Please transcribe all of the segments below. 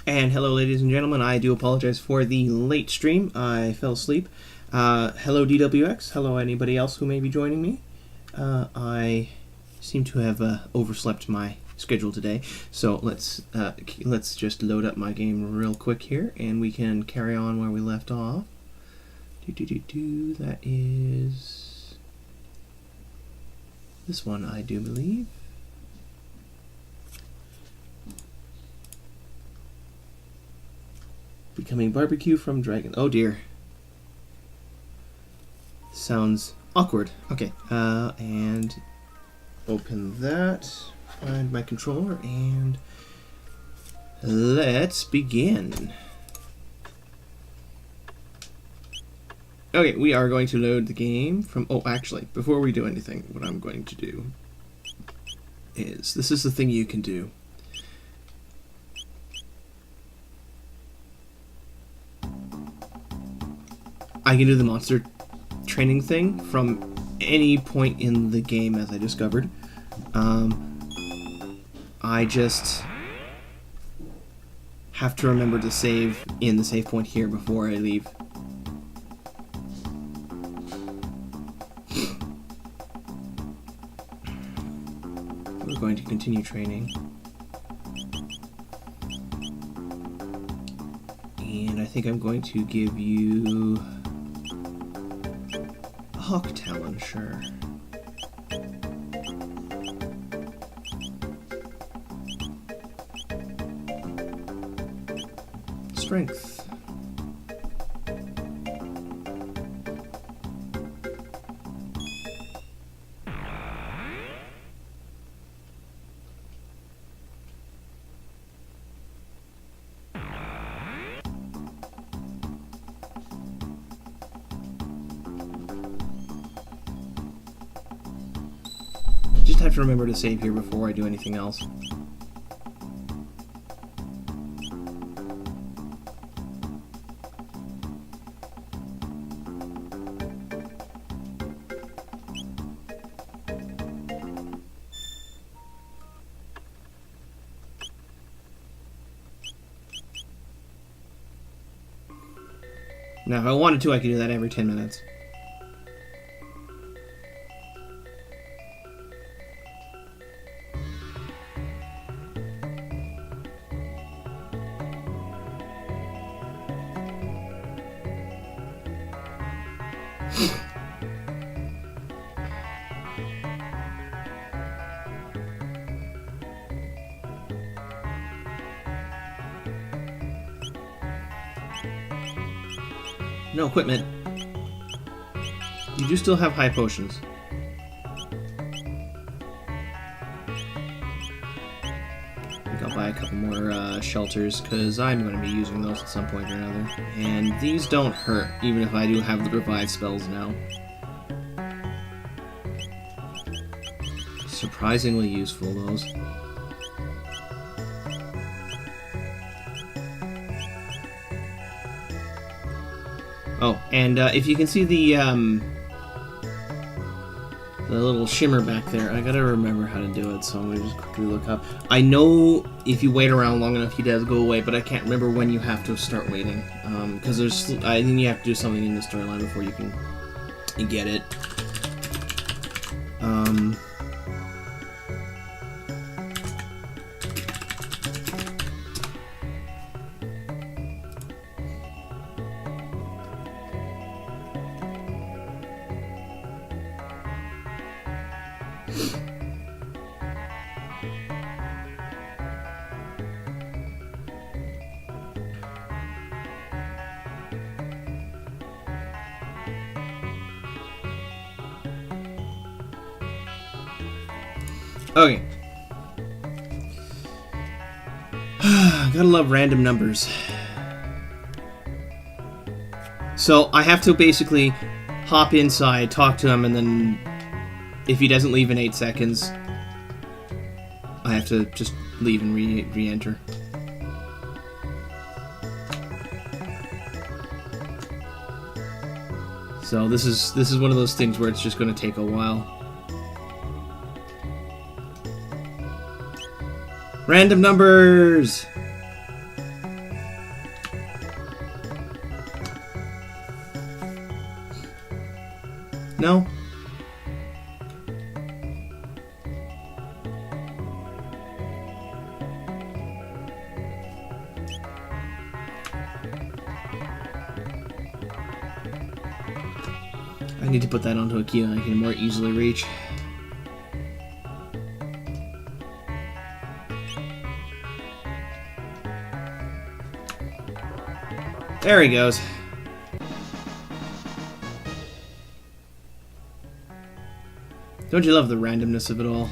And hello, ladies and gentlemen. I do apologize for the late stream. I fell asleep. Hello, DWX. Hello, anybody else who may be joining me. I seem to have overslept my schedule today, so let's just load up my game real quick here, and we can carry on where we left off. That is this one, I do believe. Becoming barbecue from dragon. Oh dear. Sounds awkward. Okay, and open that. Find my controller and let's begin. Okay, we are going to load the game from... Oh, actually, before we do anything, what I'm going to do is... This is the thing you can do. I can do the monster training thing from any point in the game, as I discovered. I just have to remember to save in the save point here before I leave. We're going to continue training. And I think I'm going to give you... Hawk Talon, sure. Strength. Just have to remember to save here before I do anything else. Now, if I wanted to, I could do that every 10 minutes. No equipment. You do still have high potions. I think I'll buy a couple more shelters, because I'm going to be using those at some point or another. And these don't hurt, even if I do have the revive spells now. Surprisingly useful, those. Oh, and if you can see the little shimmer back there, I gotta remember how to do it, so I'm gonna just quickly look up. I know if you wait around long enough, he does go away, but I can't remember when you have to start waiting. Because I think you have to do something in the storyline before you can get it. Okay. Gotta love random numbers. So I have to basically hop inside, talk to him, and then if he doesn't leave in 8 seconds, I have to just leave and re-enter. So this is one of those things where it's just going to take a while. Random numbers! No? I need to put that onto a key I can more easily reach. There he goes. Don't you love the randomness of it all?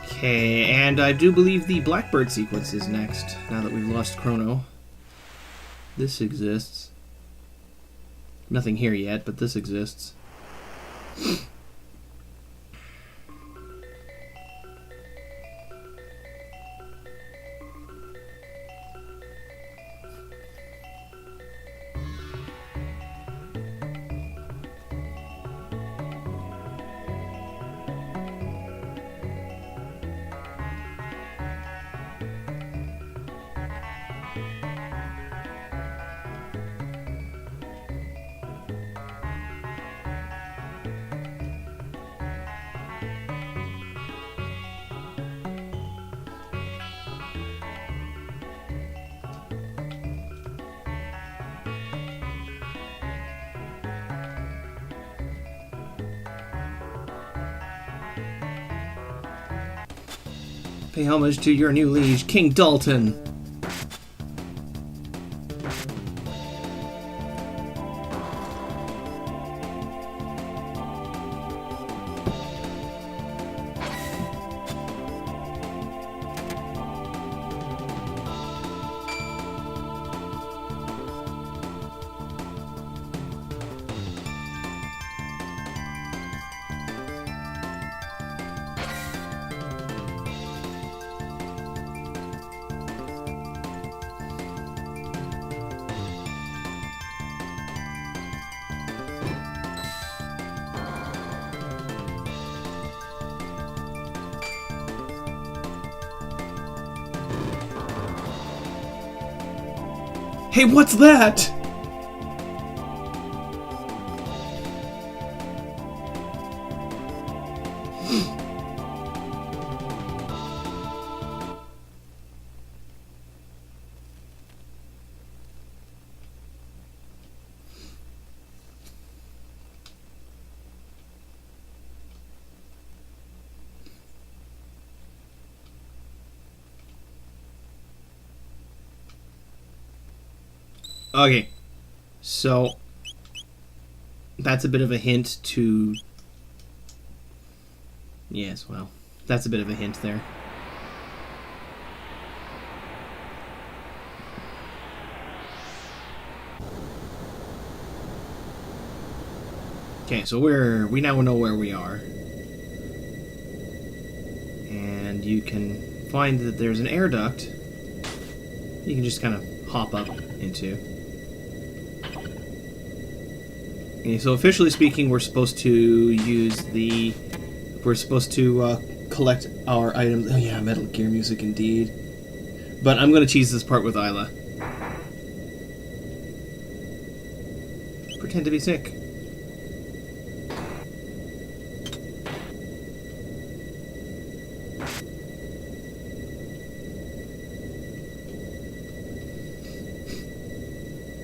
Okay, and I do believe the Blackbird sequence is next, now that we've lost Chrono. This exists. Nothing here yet, but this exists. Pay homage to your new liege, King Dalton. Hey, what's that? Okay, so that's a bit of a hint to... Yes, well, that's a bit of a hint there. Okay, so we now know where we are. And you can find that there's an air duct you can just kind of hop up into. Okay, so officially speaking, we're supposed to use the... We're supposed to collect our items... Oh yeah, Metal Gear music indeed. But I'm going to cheese this part with Isla. Pretend to be sick.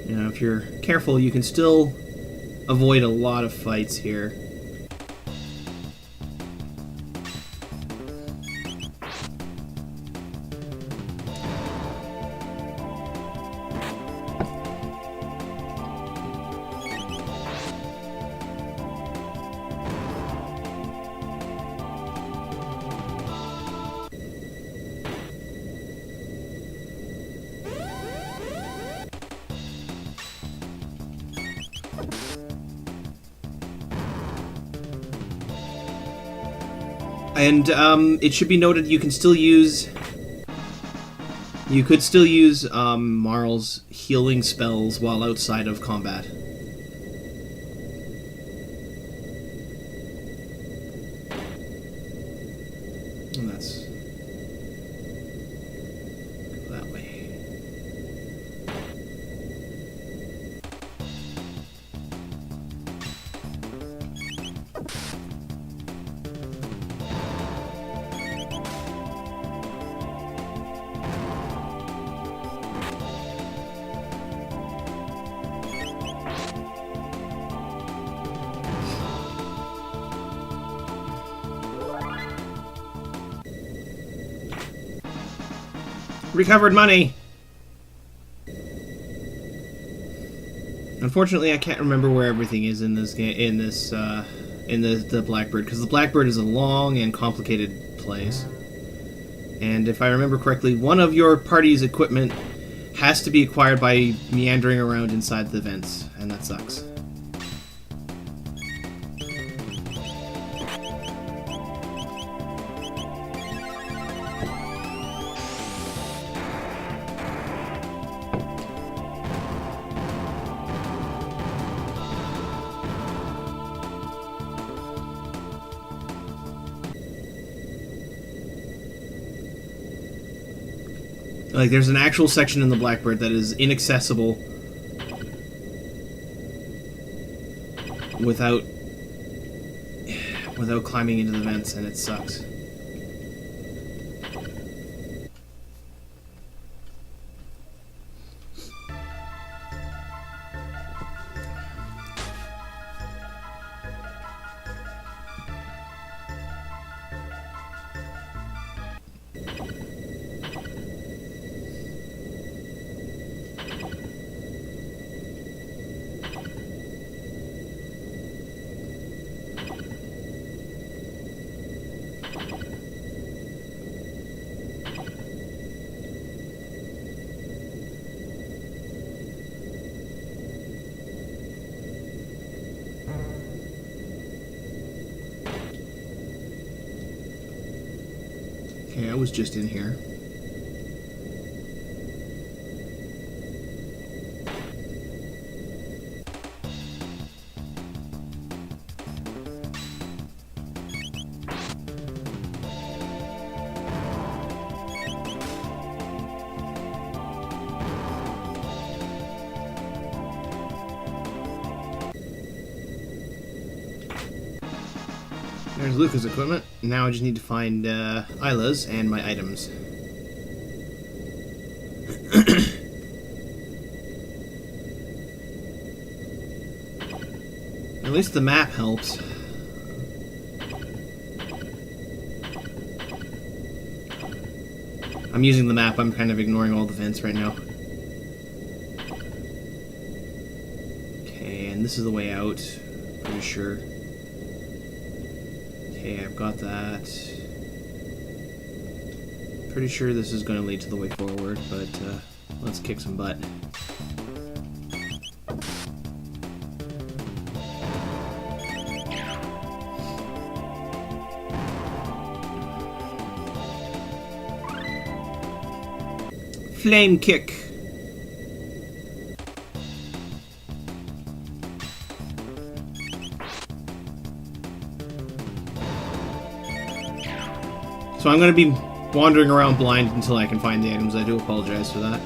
You know, if you're careful, you can still avoid a lot of fights here. And it should be noted you can still use... You could still use Marl's healing spells while outside of combat. And that's... Go that way. Recovered money! Unfortunately, I can't remember where everything is in this game, in the Blackbird, because the Blackbird is a long and complicated place. And if I remember correctly, one of your party's equipment has to be acquired by meandering around inside the vents, and that sucks. Like, there's an actual section in the Blackbird that is inaccessible without climbing into the vents, and it sucks. Okay, I was just in here. There's Luca's equipment. Now I just need to find Isla's and my items. At least the map helps. I'm using the map, I'm kind of ignoring all the vents right now. Okay, and this is the way out, pretty sure. Okay, I've got that. Pretty sure this is going to lead to the way forward, but let's kick some butt. Flame kick. So I'm going to be wandering around blind until I can find the items. I do apologize for that.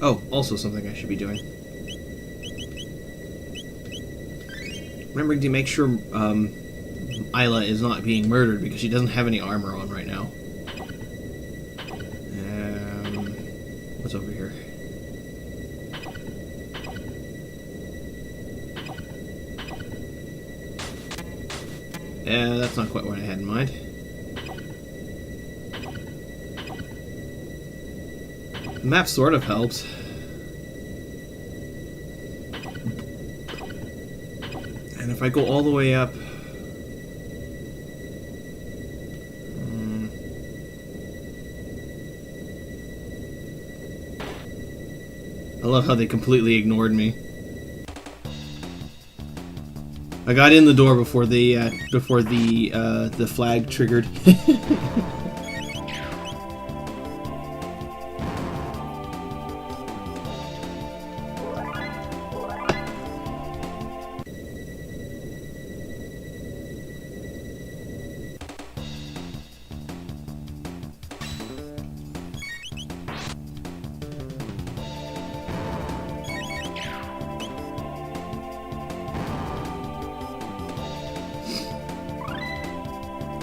Oh, also something I should be doing. Remembering to make sure Isla is not being murdered because she doesn't have any armor on right now. What's over here? That's not quite what I had in mind. The map sort of helps. And if I go all the way up... I love how they completely ignored me. I got in the door before the flag triggered.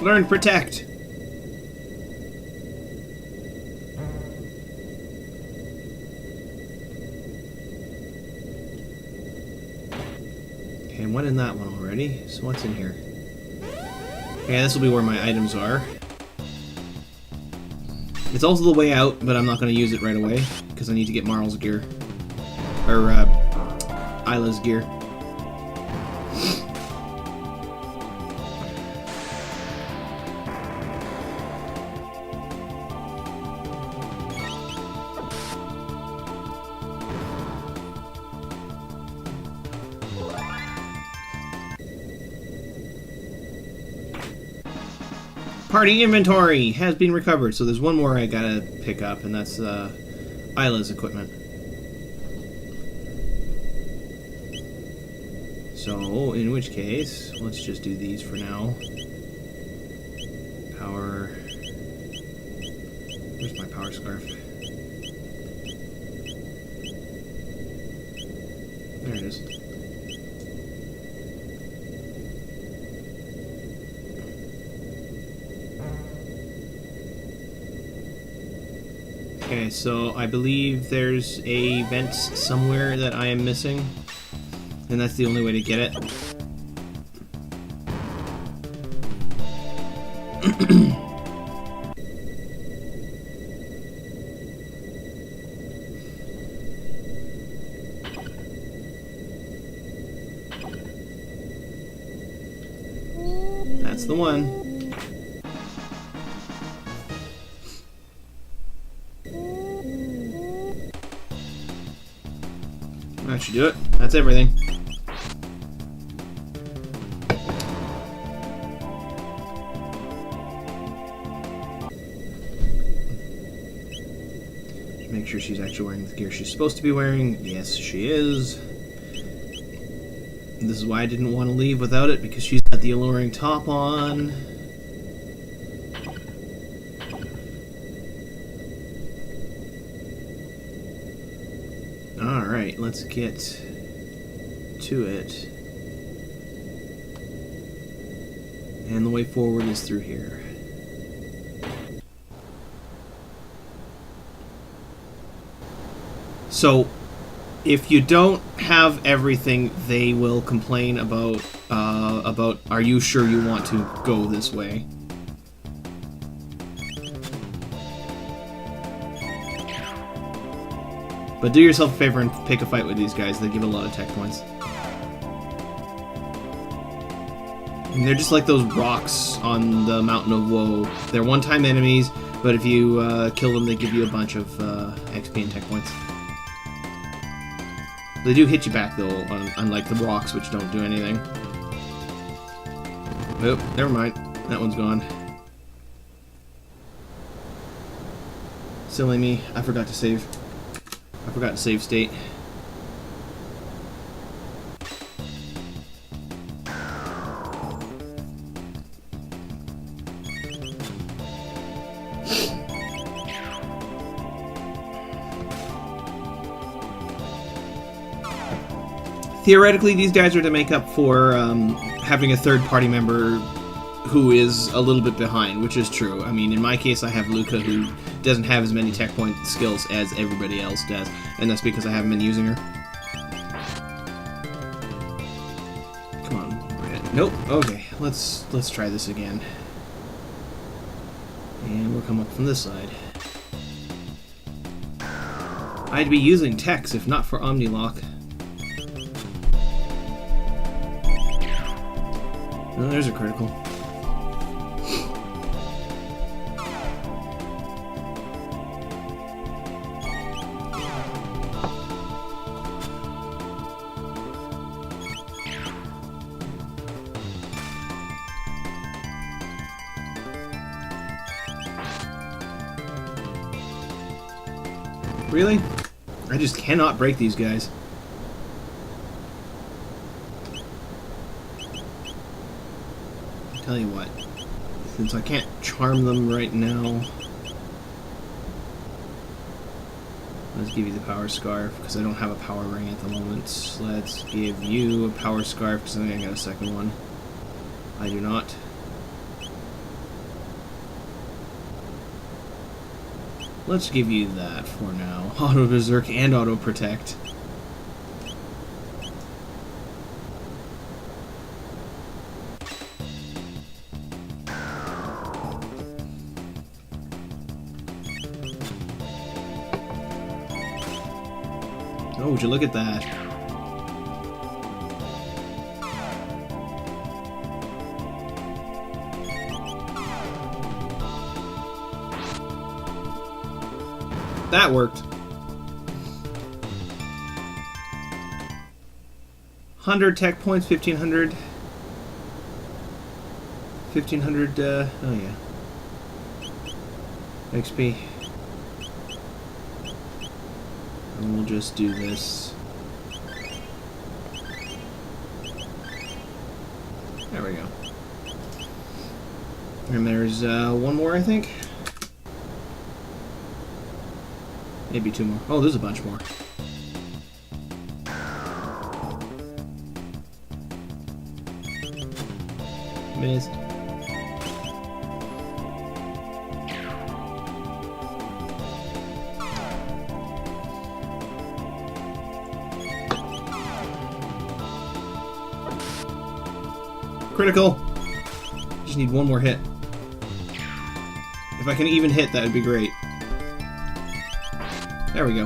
Learn Protect. Okay, I went in that one already. So what's in here? Okay, this will be where my items are. It's also the way out, but I'm not going to use it right away because I need to get Marl's gear. Or, Isla's gear. Party inventory has been recovered, so there's one more I gotta pick up, and that's Isla's equipment. So, in which case, let's just do these for now. Power... Where's my power scarf? There it is. Okay, so I believe there's a vent somewhere that I am missing, and that's the only way to get it. That's the one. That should do it. That's everything. Just make sure she's actually wearing the gear she's supposed to be wearing. Yes, she is. This is why I didn't want to leave without it, because she's got the alluring top on. Alright, let's get to it. And the way forward is through here. So, if you don't have everything, they will complain about, are you sure you want to go this way? But do yourself a favor and pick a fight with these guys. They give a lot of tech points. And they're just like those rocks on the Mountain of Woe. They're one-time enemies, but if you kill them, they give you a bunch of XP and tech points. They do hit you back, though, unlike the rocks, which don't do anything. Nope, never mind. That one's gone. Silly me. I forgot to save. I forgot to save state. Theoretically, these guys are to make up for having a third party member who is a little bit behind, which is true. I mean, in my case, I have Luca, who doesn't have as many tech point skills as everybody else does, and that's because I haven't been using her. Come on. Nope. Okay, let's try this again. And we'll come up from this side. I'd be using techs if not for Omnilock. Oh, there's a critical. Really? I just cannot break these guys. Tell you what, since I can't charm them right now, let's give you the power scarf, because I don't have a power ring at the moment. Let's give you a power scarf, because I think I got a second one. I do not. Let's give you that for now. Auto Berserk and Auto Protect. Oh, would you look at that? That worked. 100 tech points, 1500. 1500, oh yeah. XP. And we'll just do this. There we go. And there's one more, I think. Maybe two more. Oh, there's a bunch more. Missed. Critical. Just need one more hit. If I can even hit, that would be great. There we go.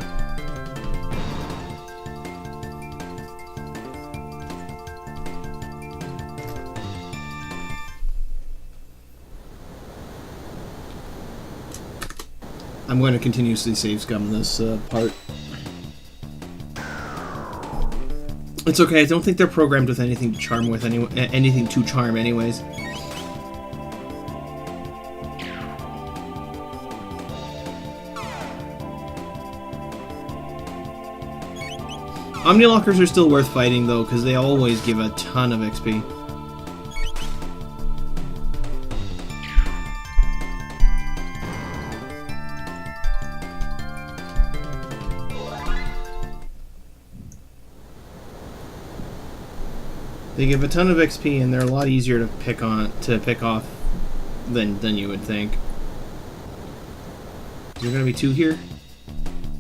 I'm going to continuously save scum this part. It's okay. I don't think they're programmed with anything to charm with anything to charm, anyways. Omnilockers are still worth fighting, though, because they always give a ton of XP. They give a ton of XP, and they're a lot easier to pick off than you would think. Is there gonna be two here?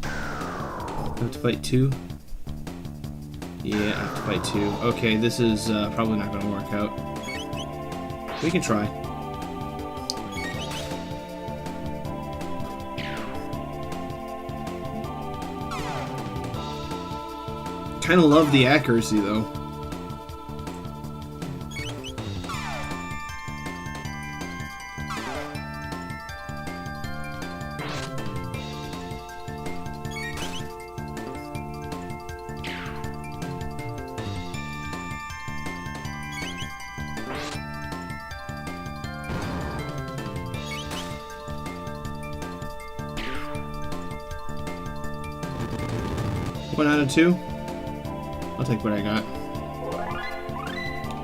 I have to fight two. Yeah, I have to fight two. Okay, this is probably not gonna work out. We can try. Kind of love the accuracy, though. One out of two. I'll take what I got.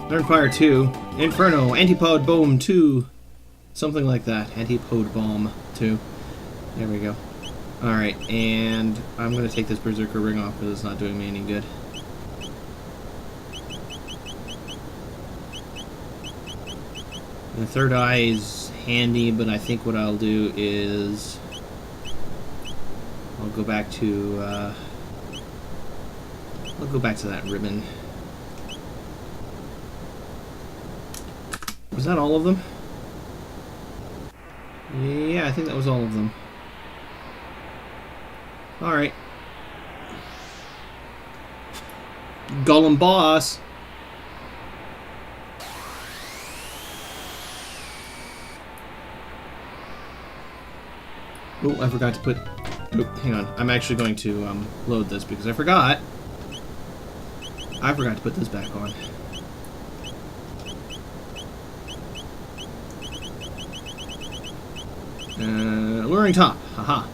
Learn Fire 2. Inferno. Antipode Bomb 2. Something like that. Antipode Bomb 2. There we go. Alright, and I'm going to take this Berserker Ring off because it's not doing me any good. The third eye is handy, but I think what I'll do is I'll go back to that ribbon. Was that all of them? Yeah, I think that was all of them. Alright. Golem boss! Oh, I forgot to put... Oh, hang on. I'm actually going to load this because I forgot to put this back on. Alluring top. Haha.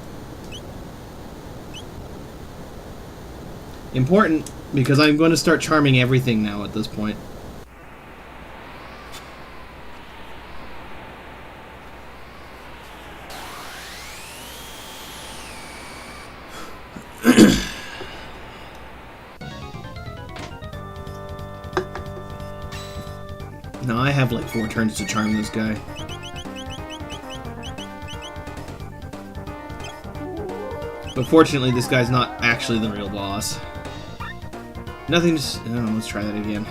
Important, because I'm going to start charming everything now at this point. Now I have like 4 turns to charm this guy. But fortunately, this guy's not actually the real boss. Nothing to... Oh, let's try that again.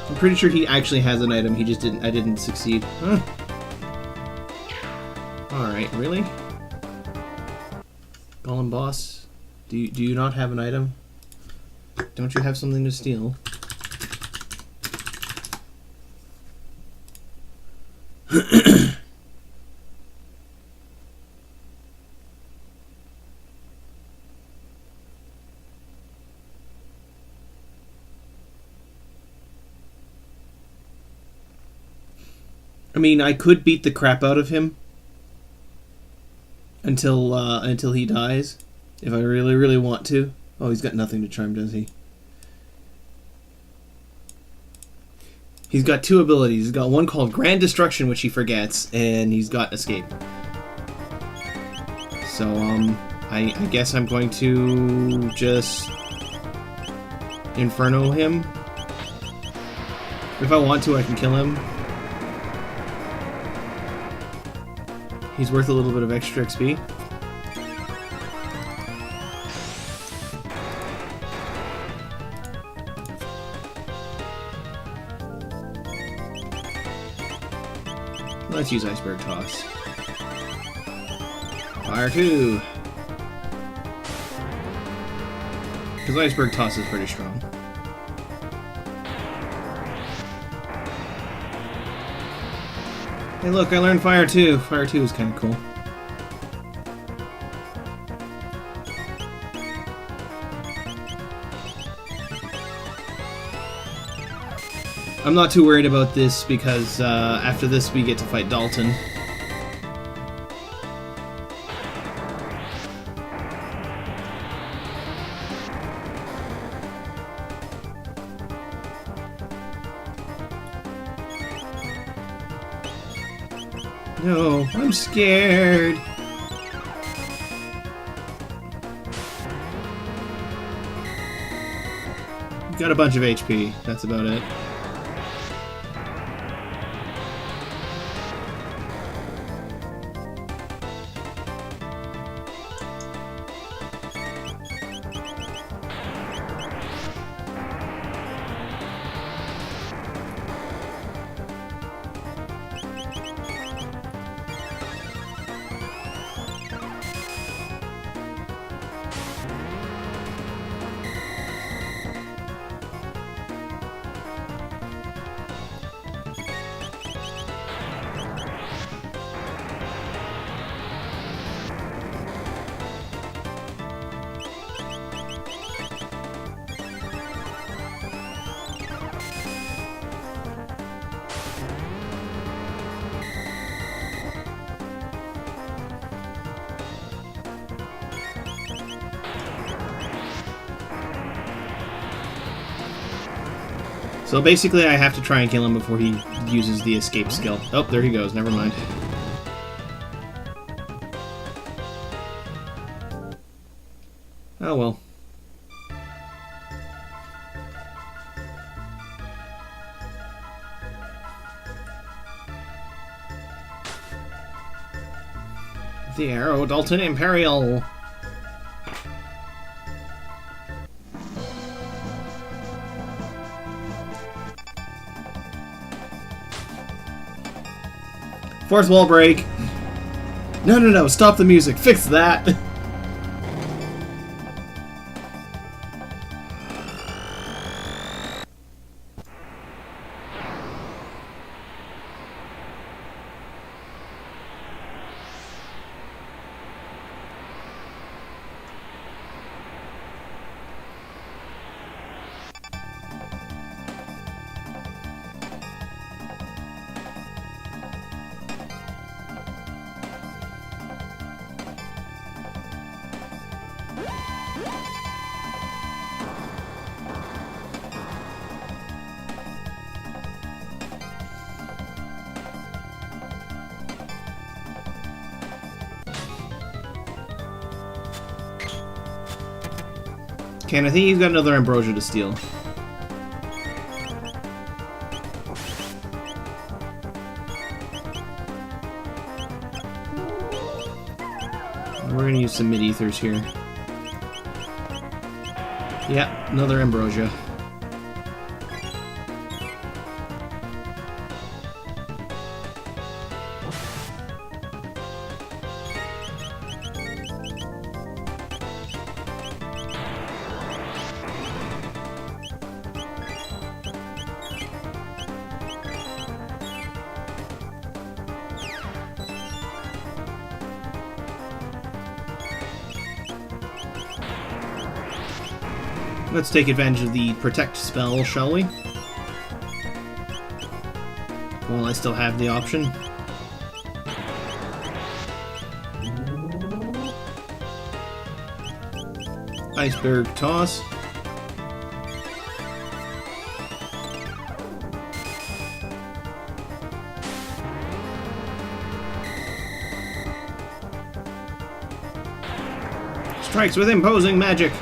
I'm pretty sure he actually has an item, he just didn't... I didn't succeed. Huh. Alright, really? Golem boss? Do you not have an item? Don't you have something to steal? I mean, I could beat the crap out of him until he dies, if I really, really want to. Oh, he's got nothing to charm, does he? He's got two abilities. He's got one called Grand Destruction, which he forgets, and he's got Escape. So, I guess I'm going to just Inferno him. If I want to, I can kill him. He's worth a little bit of extra XP. Let's use Iceberg Toss. Fire 2! Because Iceberg Toss is pretty strong. Hey look, I learned Fire 2. Fire 2 is kind of cool. I'm not too worried about this because after this we get to fight Dalton. No, I'm scared. Got a bunch of HP, that's about it. So basically I have to try and kill him before he uses the escape skill. Oh, there he goes, never mind. Oh well. The Arrow Dalton Imperial! Fourth wall break! No, stop the music, fix that! Okay, and I think he's got another ambrosia to steal. We're gonna use some mid-ethers here. Yeah, another ambrosia. Let's take advantage of the protect spell, shall we? While I still have the option. Iceberg toss. Strikes with imposing magic.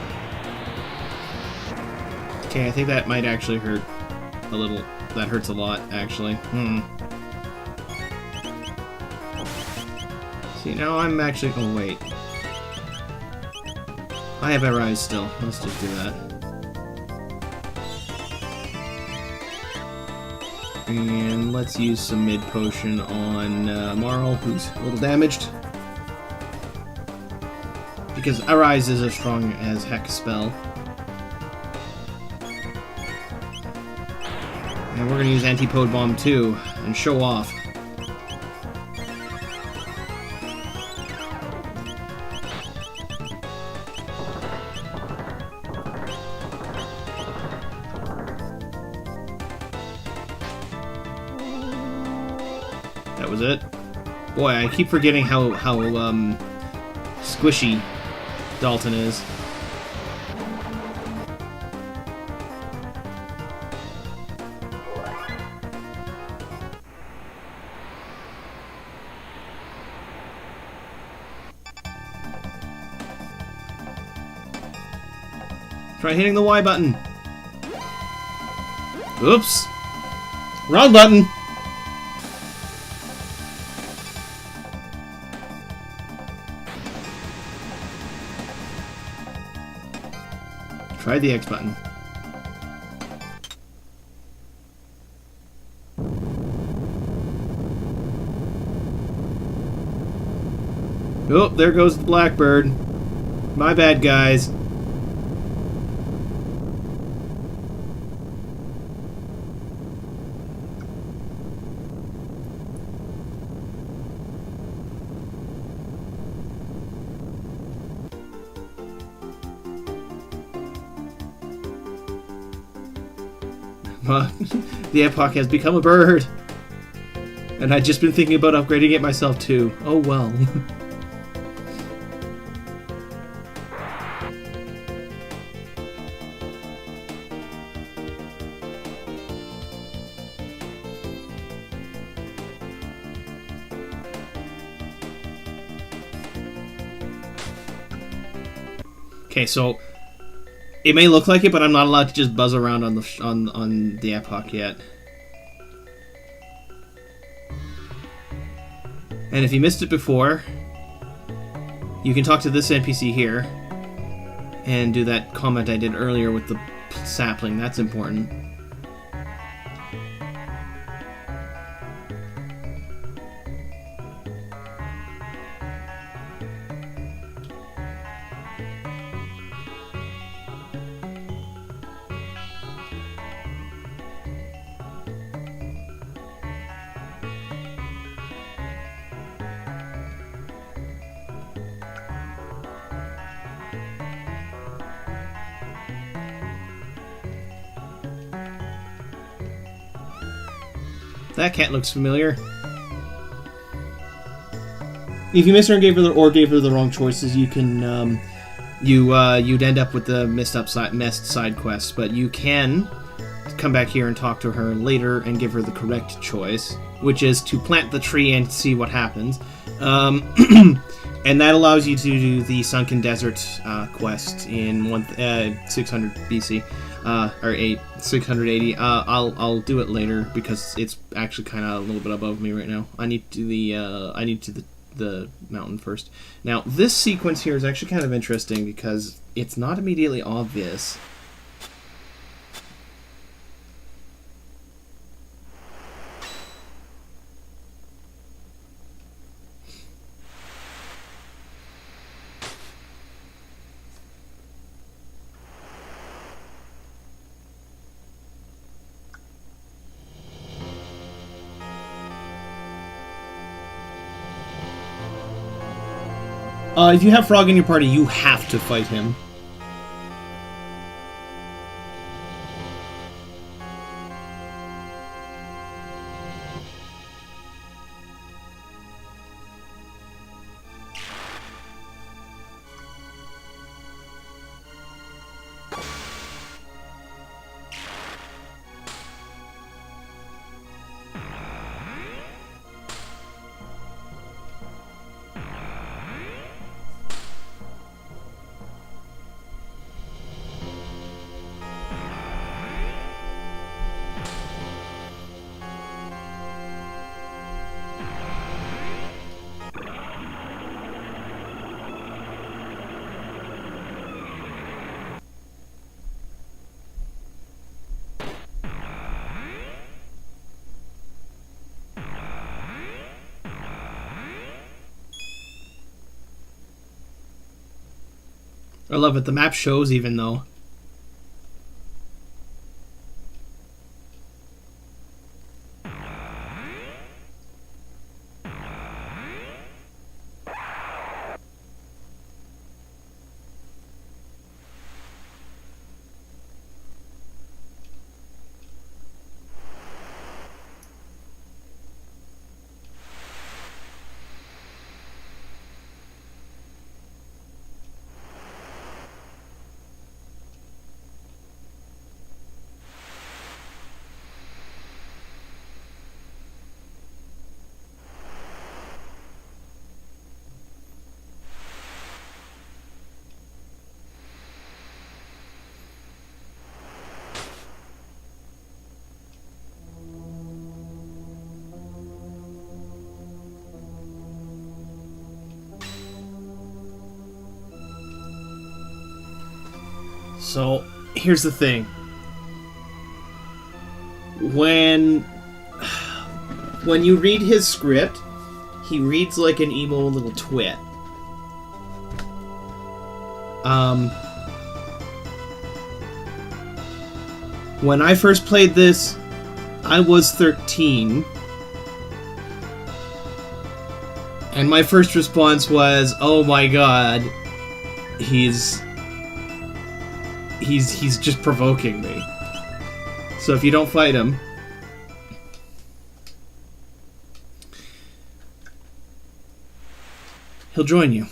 Okay, I think that might actually hurt a little. That hurts a lot, actually. See, now I'm actually... Oh, wait. I have Arise still. Let's just do that. And let's use some mid potion on Marl, who's a little damaged. Because Arise is as strong as heck spell. And we're going to use Antipode Bomb too, and show off. That was it. Boy, I keep forgetting how squishy Dalton is. Try hitting the Y button. Oops. Wrong button. Try the X button. Oh, there goes the Blackbird. My bad, guys. The Epoch has become a bird. And I'd just been thinking about upgrading it myself too. Oh well. Okay, so it may look like it, but I'm not allowed to just buzz around on the Epoch yet. And if you missed it before, you can talk to this NPC here and do that comment I did earlier with the sapling. That's important. That cat looks familiar. If you missed her and gave her the wrong choices, you can you'd end up with the messed side quests. But you can come back here and talk to her later and give her the correct choice, which is to plant the tree and see what happens. And that allows you to do the Sunken Desert quest in 600 BC, or 680. I'll do it later because it's actually kind of a little bit above me right now. I need to the mountain first. Now this sequence here is actually kind of interesting because it's not immediately obvious. If you have Frog in your party, you have to fight him. I love it. The map shows even though. So, here's the thing. When you read his script, he reads like an emo little twit. When I first played this, I was 13. And my first response was, oh my god, he's just provoking me. So if you don't fight him, he'll join you.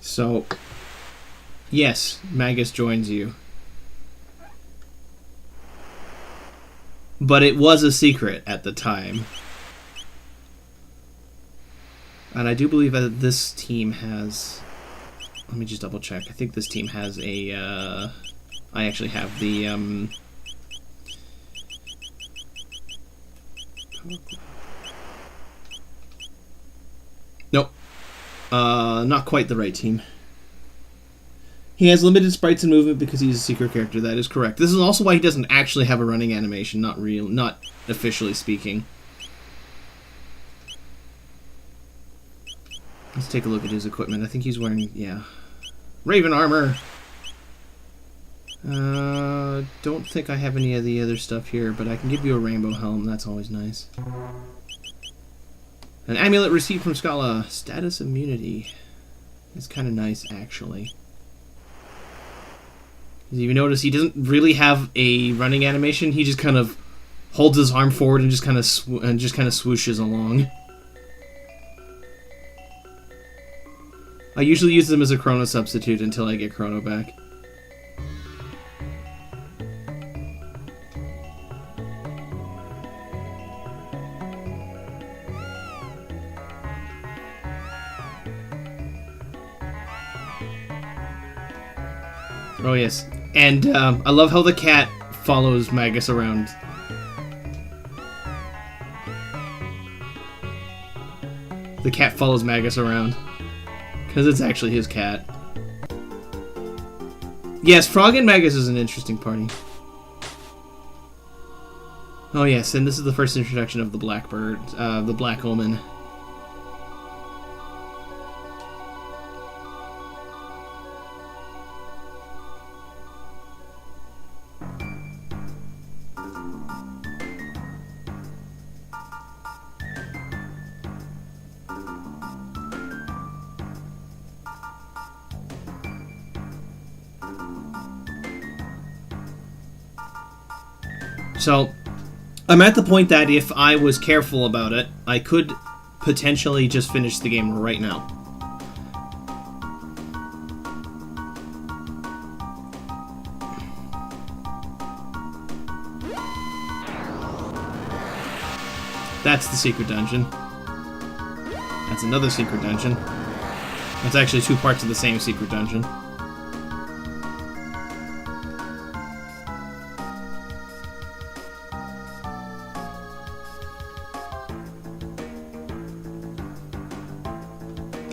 So, yes, Magus joins you. But it was a secret at the time. And I do believe that this team has... Let me just double check. I think this team has a... I actually have the... Nope. Not quite the right team. He has limited sprites and movement because he's a secret character. That is correct. This is also why he doesn't actually have a running animation. Not officially speaking. Let's take a look at his equipment. I think he's wearing, yeah, Raven armor. Don't think I have any of the other stuff here, but I can give you a rainbow helm. That's always nice. An amulet received from Scala. Status immunity. It's kind of nice, actually. If you notice, he doesn't really have a running animation. He just kind of holds his arm forward and just kind of swooshes along. I usually use them as a Chrono substitute until I get Chrono back. Oh yes, and I love how the cat follows Magus around. The cat follows Magus around. Because it's actually his cat. Yes, Frog and Magus is an interesting party. Oh yes, and this is the first introduction of the Blackbird, the Black Omen. So, I'm at the point that if I was careful about it, I could potentially just finish the game right now. That's the secret dungeon. That's another secret dungeon. That's actually two parts of the same secret dungeon.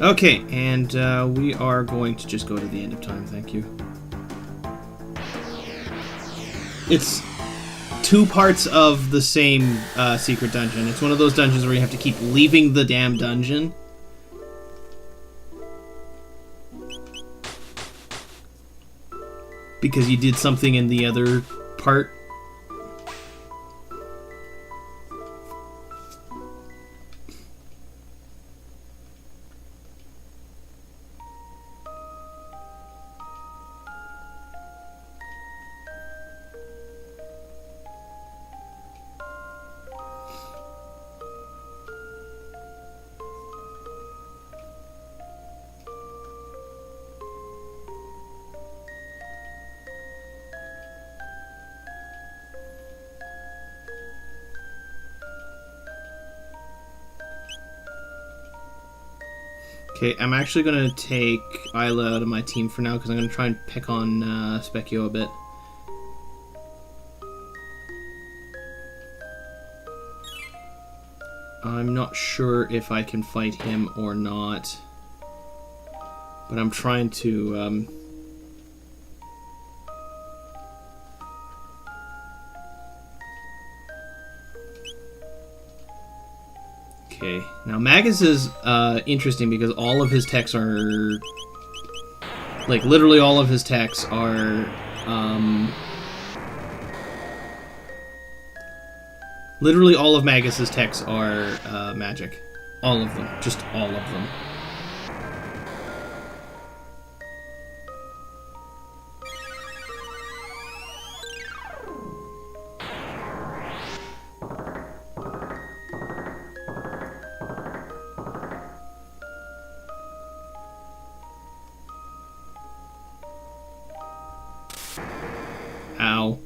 Okay, and we are going to just go to the end of time, thank you. It's two parts of the same secret dungeon. It's one of those dungeons where you have to keep leaving the damn dungeon. Because you did something in the other part. Okay, I'm actually going to take Isla out of my team for now because I'm going to try and pick on Specchio a bit. I'm not sure if I can fight him or not, but I'm trying to... Okay, now Magus is interesting because all of his techs are... Like, literally all of his techs are... Literally all of Magus's techs are magic. All of them. Just all of them. Ow.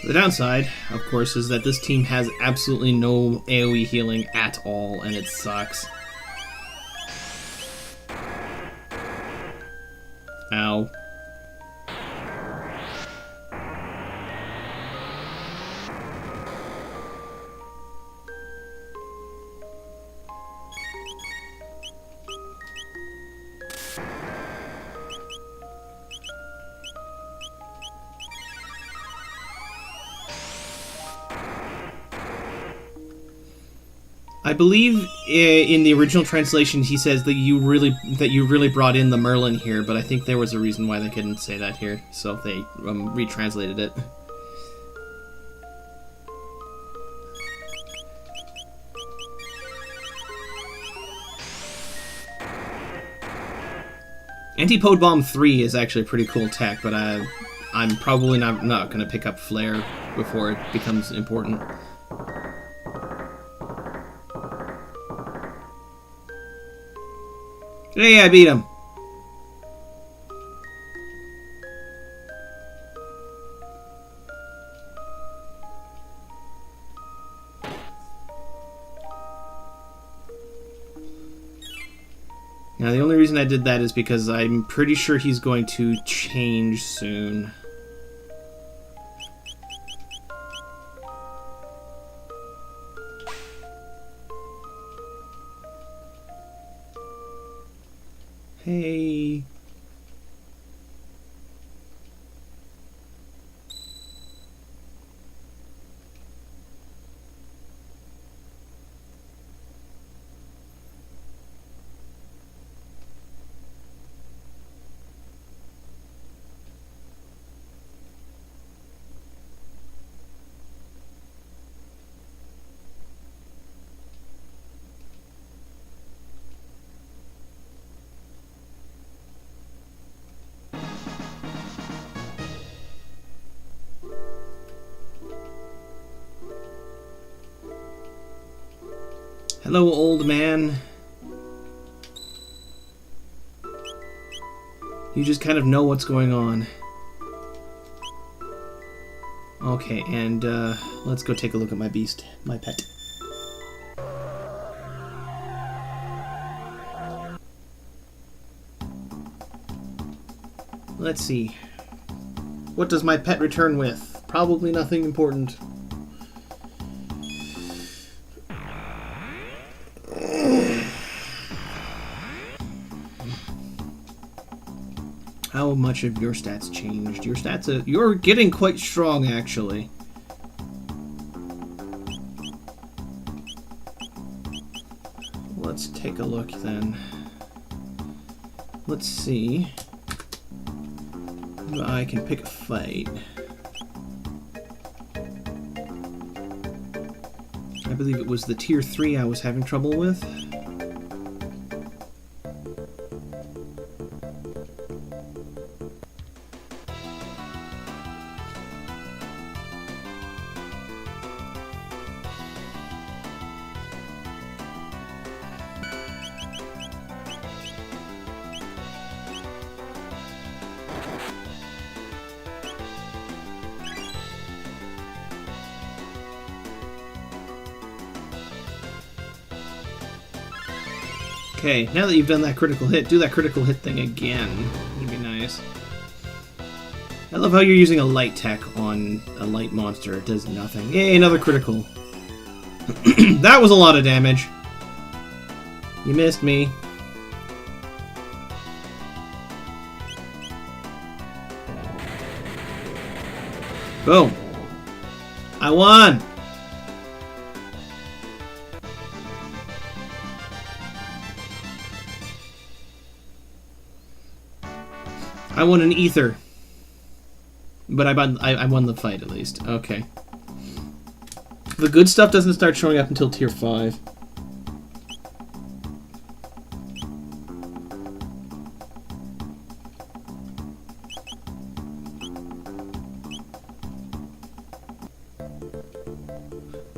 The downside, of course, is that this team has absolutely no AoE healing at all, and it sucks. Ow. I believe in the original translation he says that you really brought in the Merlin here, but I think there was a reason why they couldn't say that here, so they retranslated it. Anti-Pode Bomb 3 is actually a pretty cool tech, but I'm probably not going to pick up Flare before it becomes important. Hey, I beat him! Now, the only reason I did that is because I'm pretty sure he's going to change soon. Hey. Hello, old man. You just kind of know what's going on. Okay, and let's go take a look at my beast, my pet. Let's see. What does my pet return with? Probably nothing important. How much have your stats changed? Your stats you're getting quite strong, actually. Let's take a look then. Let's see if I can pick a fight. I believe it was the tier 3 I was having trouble with. Okay, now that you've done that critical hit, do that critical hit thing again. That'd be nice. I love how you're using a light tech on a light monster. It does nothing. Yay, another critical. That was a lot of damage. You missed me. Boom. I won! I won an ether. But I won the fight, at least. Okay. The good stuff doesn't start showing up until tier 5.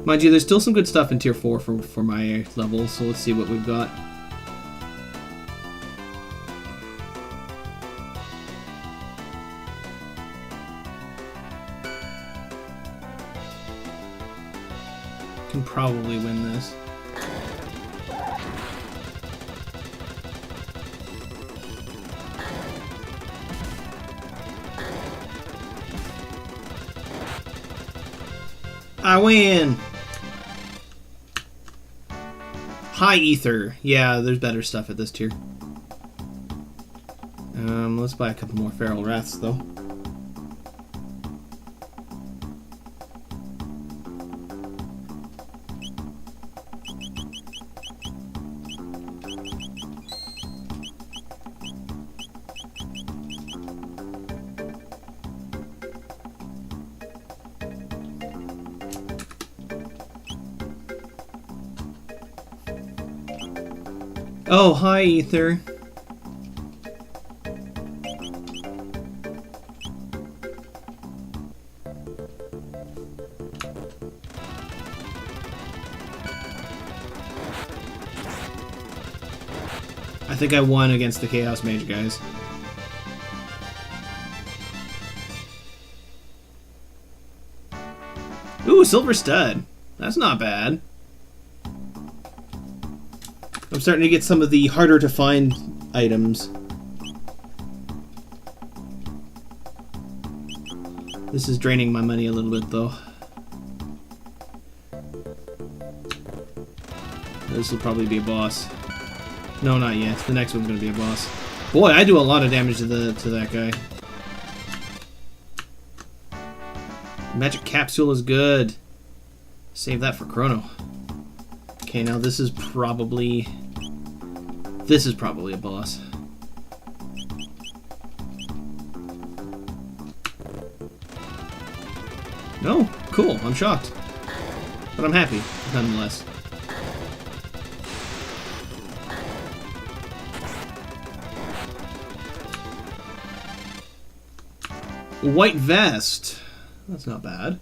Mind you, there's still some good stuff in tier 4 for my level, so let's see what we've got. Can probably win this. I win! High ether. Yeah, there's better stuff at this tier. Let's buy a couple more feral wraths though. Oh, hi, Ether. I think I won against the Chaos Mage guys. Ooh, Silver Stud. That's not bad. I'm starting to get some of the harder to find items. This is draining my money a little bit, though. This will probably be a boss. No, not yet. The next one's gonna be a boss. Boy, I do a lot of damage to that guy. Magic Capsule is good. Save that for Chrono. Okay, now this is probably a boss. No, cool. I'm shocked, but I'm happy nonetheless. White vest. That's not bad.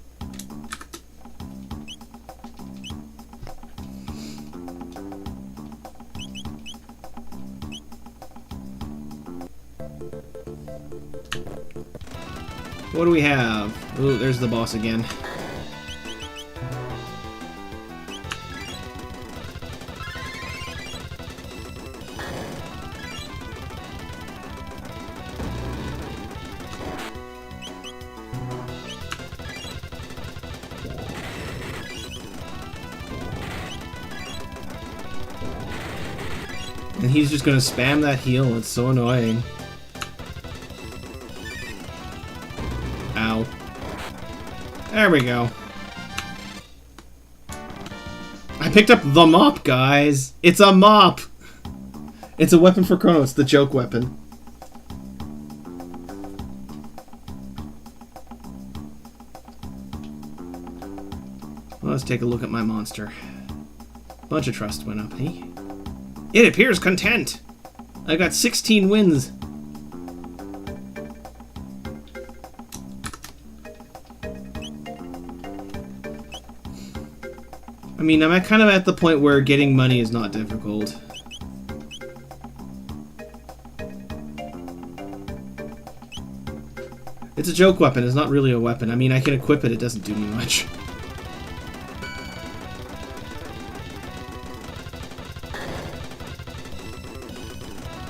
What do we have? Ooh, there's the boss again. And he's just gonna spam that heal. It's so annoying. Ow. There we go. I picked up the mop, guys. It's a mop. It's a weapon for Chrono. It's the joke weapon. Well, let's take a look at my monster. Bunch of trust went up, hey? It appears content. I got 16 wins. I mean, I'm kind of at the point where getting money is not difficult. It's a joke weapon. It's not really a weapon. I mean, I can equip it. It doesn't do me much.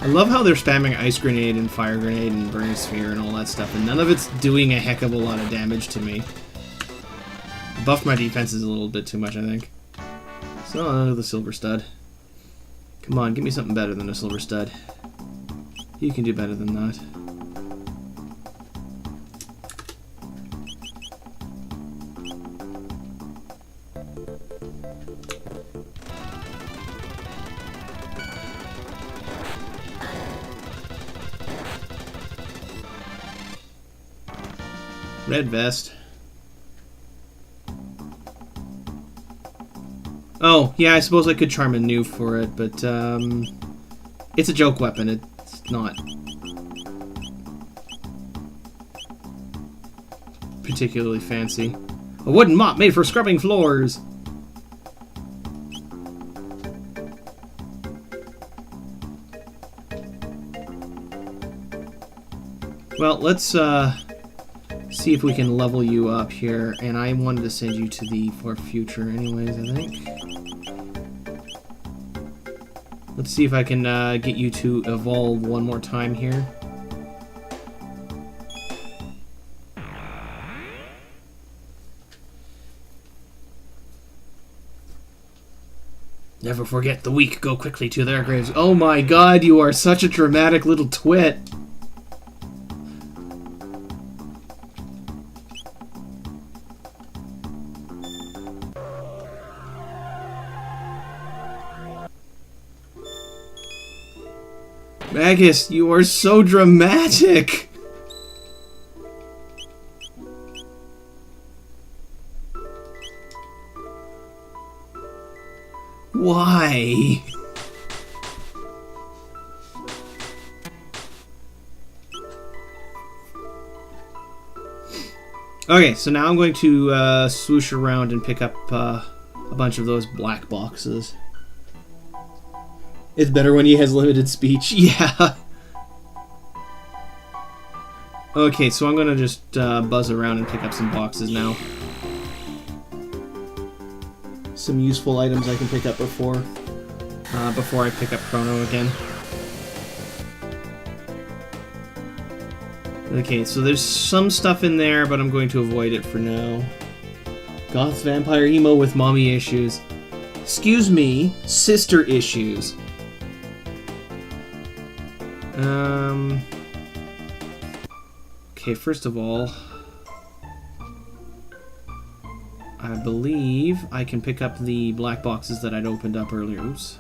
I love how they're spamming Ice Grenade and Fire Grenade and Burning Sphere and all that stuff, and none of it's doing a heck of a lot of damage to me. I buffed my defenses a little bit too much, I think. So, the Silver Stud. Come on, give me something better than a Silver Stud. You can do better than that. Red vest. Oh, yeah, I suppose I could charm a new for it, but, it's a joke weapon. It's not particularly fancy. A wooden mop made for scrubbing floors. Well, let's, see if we can level you up here, and I wanted to send you to the for future anyways, I think. Let's see if I can get you to evolve one more time here. Never forget the weak go quickly to their graves. Oh my god, you are such a dramatic little twit. Magus, you are so dramatic! Why? Okay, so now I'm going to swoosh around and pick up a bunch of those black boxes. It's better when he has limited speech. Yeah. Okay, so I'm going to just buzz around and pick up some boxes now. Some useful items I can pick up before I pick up Chrono again. Okay, so there's some stuff in there, but I'm going to avoid it for now. Goth vampire emo with mommy issues. Excuse me, sister issues. Okay, first of all, I believe I can pick up the black boxes that I'd opened up earlier. Oops.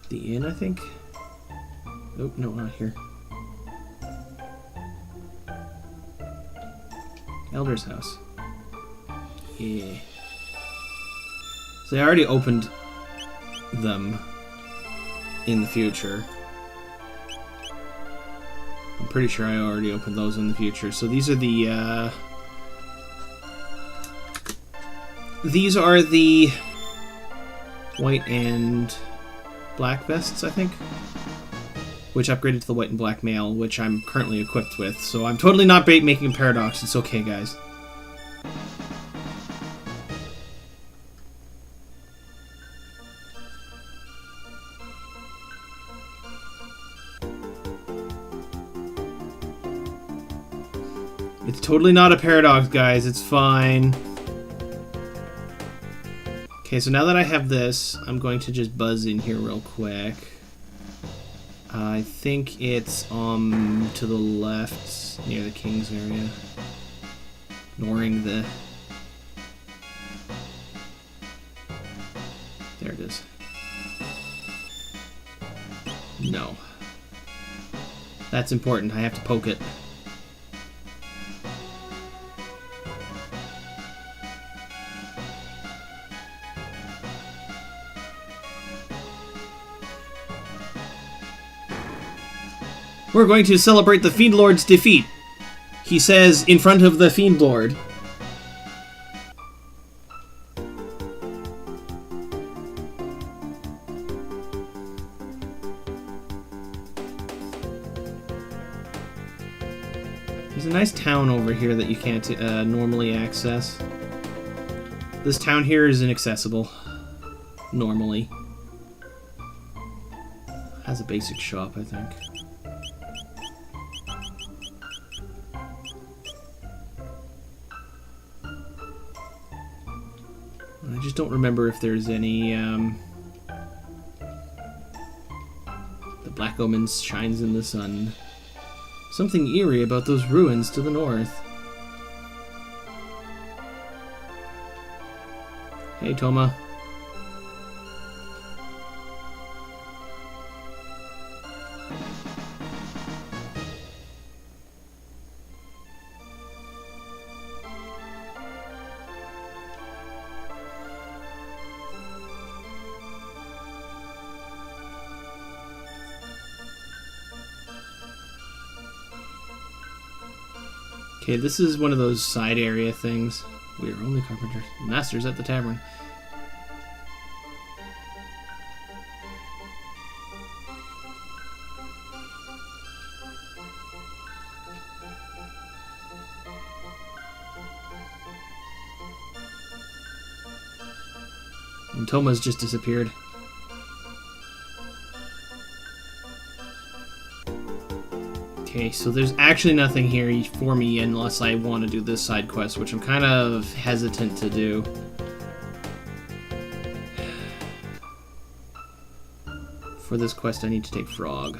The inn, I think? Oh, no, not here. Elder's house. Yeah. So I already opened them in the future. I'm pretty sure I already opened those in the future. So these are the white and black vests, I think, which upgraded to the white and black mail, which I'm currently equipped with. So I'm totally not making a paradox. It's okay, guys. It's totally not a paradox, guys. It's fine. Okay, so now that I have this, I'm going to just buzz in here real quick. I think it's to the left, near the King's area. Ignoring the... There it is. No. That's important. I have to poke it. We're going to celebrate the Fiend Lord's defeat, he says in front of the Fiend Lord. There's a nice town over here that you can't normally access. This town here is inaccessible, normally. Has a basic shop, I think. I just don't remember if there's any, the Black Omen shines in the sun. Something eerie about those ruins to the north. Hey, Toma. Okay, this is one of those side area things. We are only carpenters. Masters at the tavern. And Toma's just disappeared. Okay, so there's actually nothing here for me unless I want to do this side quest, which I'm kind of hesitant to do. For this quest, I need to take Frog.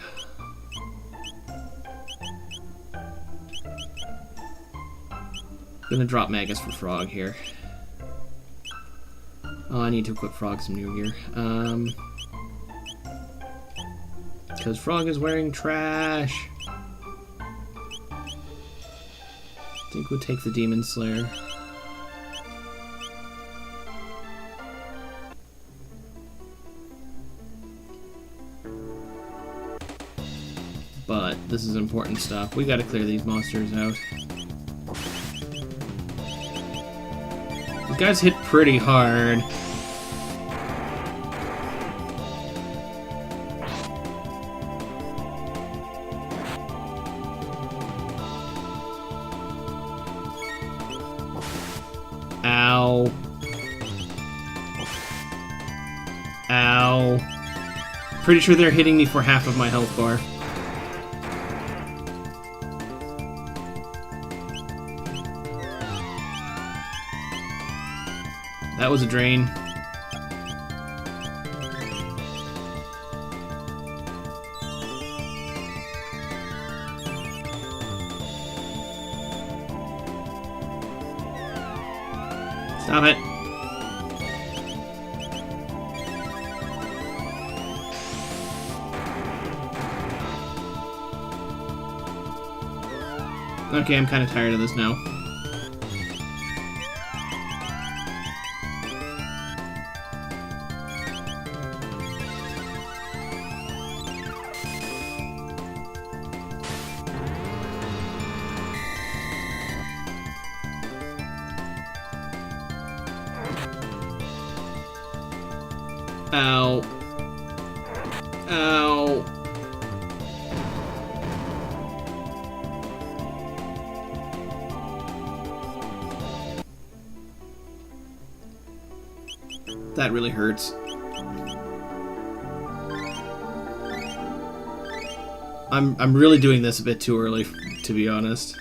Gonna drop Magus for Frog here. Oh, I need to equip Frog some new gear. Because Frog is wearing trash. I think we'll take the Demon Slayer. But the this is important stuff. We gotta clear these monsters out. These guys hit pretty hard. Ow. Ow. Pretty sure they're hitting me for half of my health bar. That was a drain. Stop it. Okay, I'm kind of tired of this now. Ow. Ow. That really hurts. I'm really doing this a bit too early, to be honest.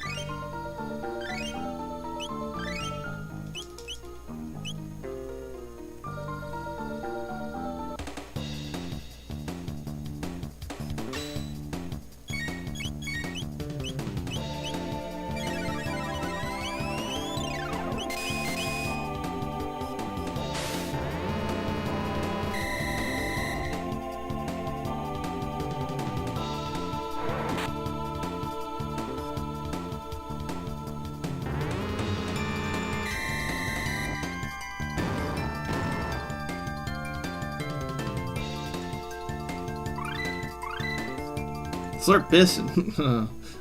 Slurp Biss,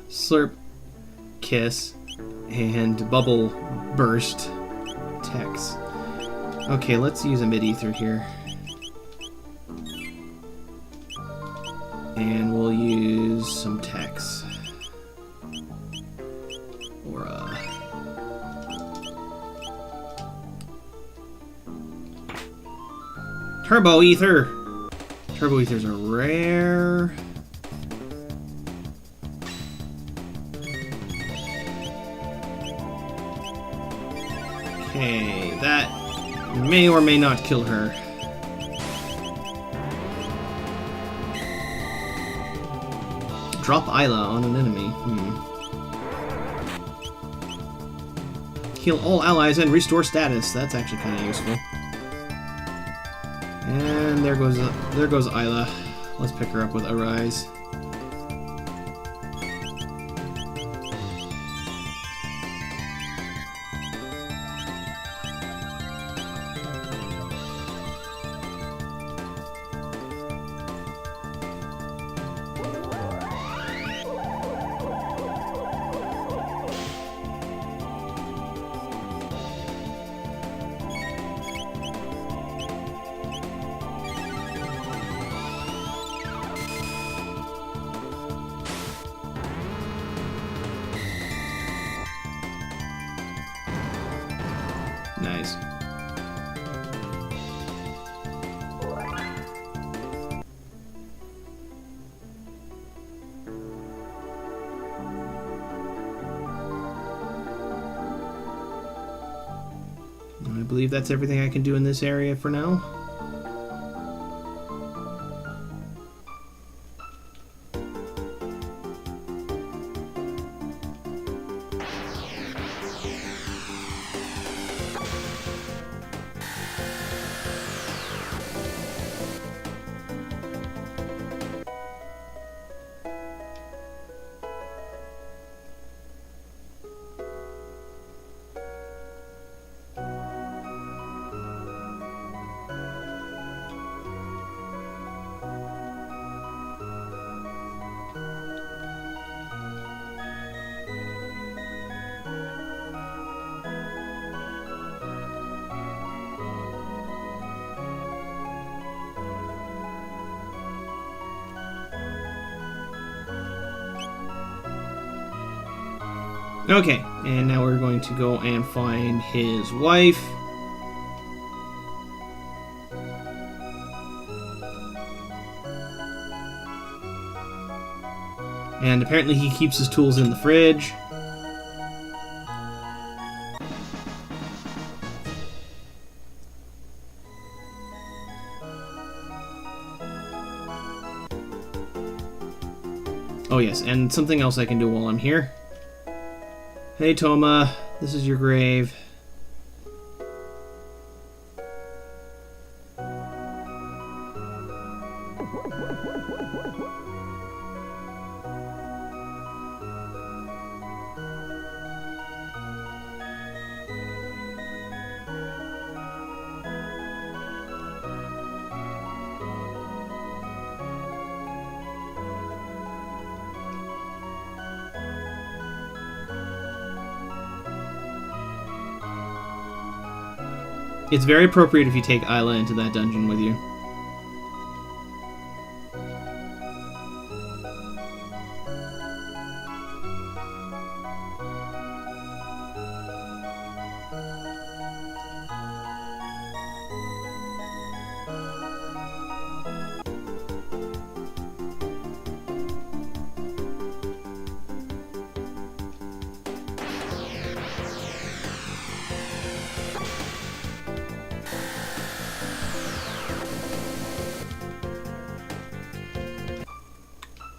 Slurp Kiss, and Bubble Burst Tex. Okay, let's use a mid-ether here. And we'll use some Tex. Or, Turbo Ether! Turbo Ethers are rare. Okay, that may or may not kill her. Drop Isla on an enemy. Heal all allies and restore status. That's actually kind of useful. And there goes Isla. Let's pick her up with Arise. Nice. I believe that's everything I can do in this area for now. Okay, and now we're going to go and find his wife. And apparently he keeps his tools in the fridge. Oh yes, and something else I can do while I'm here. Hey Toma, this is your grave. It's very appropriate if you take Isla into that dungeon with you.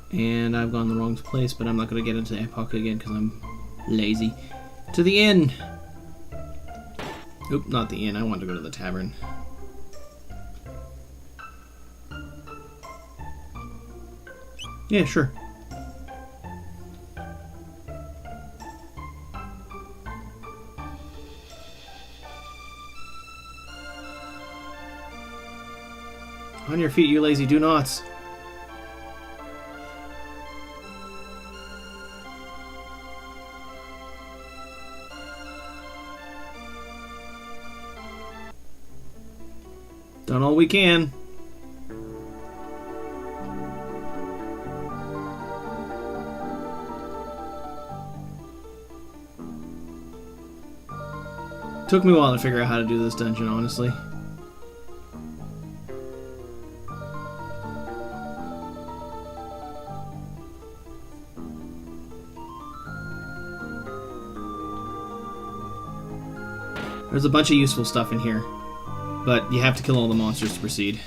And I've gone the wrong place, but I'm not going to get into Epoch again because I'm lazy. To the inn! Oop, not the inn. I want to go to the tavern. Yeah, sure. On your feet, you lazy do-nots. Done all we can. Took me a while to figure out how to do this dungeon, honestly. There's a bunch of useful stuff in here, but you have to kill all the monsters to proceed.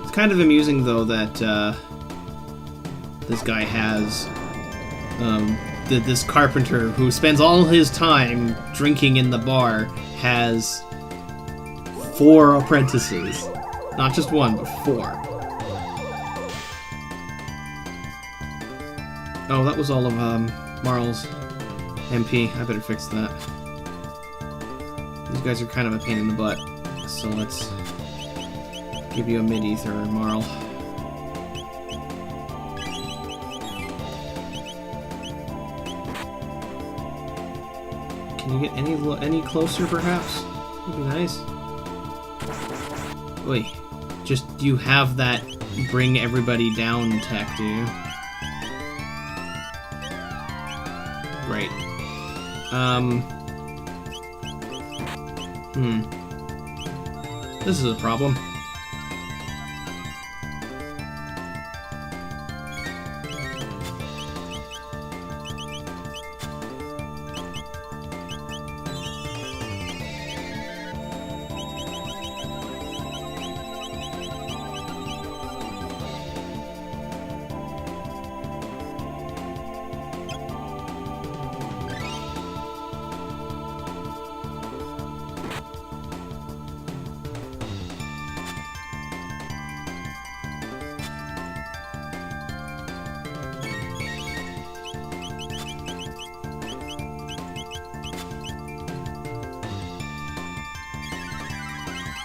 It's kind of amusing, though, that this guy has this carpenter who spends all his time drinking in the bar has 4 apprentices. Not just 1, but 4. Oh, that was all of Marl's MP. I better fix that. These guys are kind of a pain in the butt. So let's give you a mid-ether, Marl. Can you get any closer, perhaps? That'd be nice. Wait, just do you have that bring everybody down tech, do you? Great. This is a problem.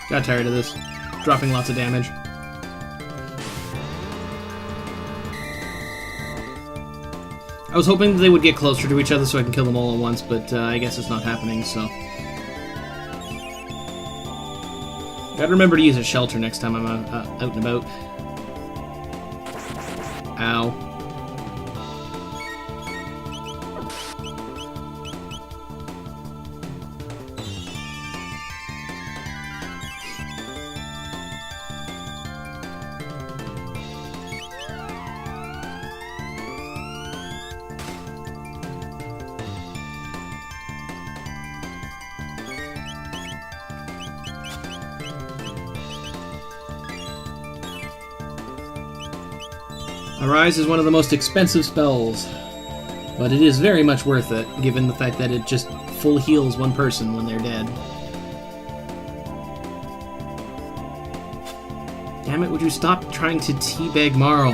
Got tired of this. Dropping lots of damage. I was hoping they would get closer to each other so I can kill them all at once, but I guess it's not happening, so... Gotta remember to use a shelter next time I'm out and about. Ow. Arise is one of the most expensive spells, but it is very much worth it, given the fact that it just full heals one person when they're dead. Damn it, would you stop trying to teabag Marl?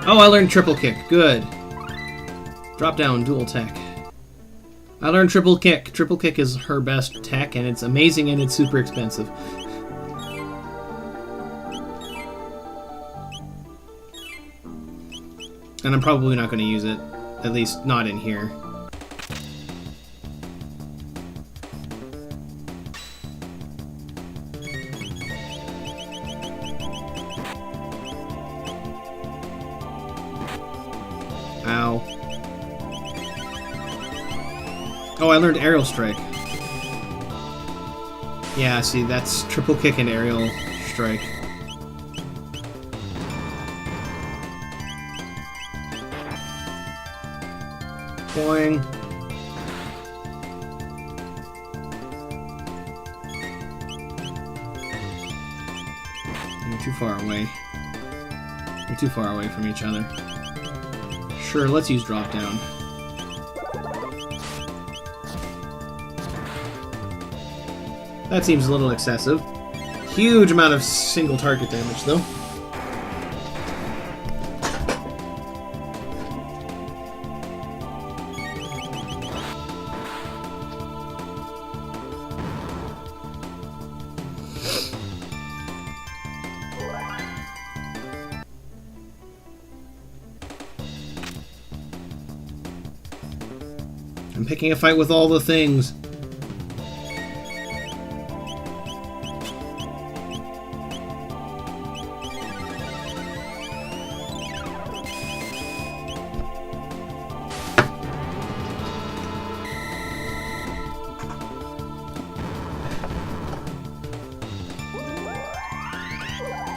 Oh, I learned triple kick. Good. Drop down, dual tech. I learned triple kick. Triple kick is her best tech, and it's amazing and it's super expensive. And I'm probably not going to use it. At least not in here. Ow. Oh, I learned aerial strike. Yeah, see, that's triple kick and aerial strike. Boing. You're too far away. We're too far away from each other. Sure, let's use drop down. That seems a little excessive. Huge amount of single target damage, though. I'm picking a fight with all the things.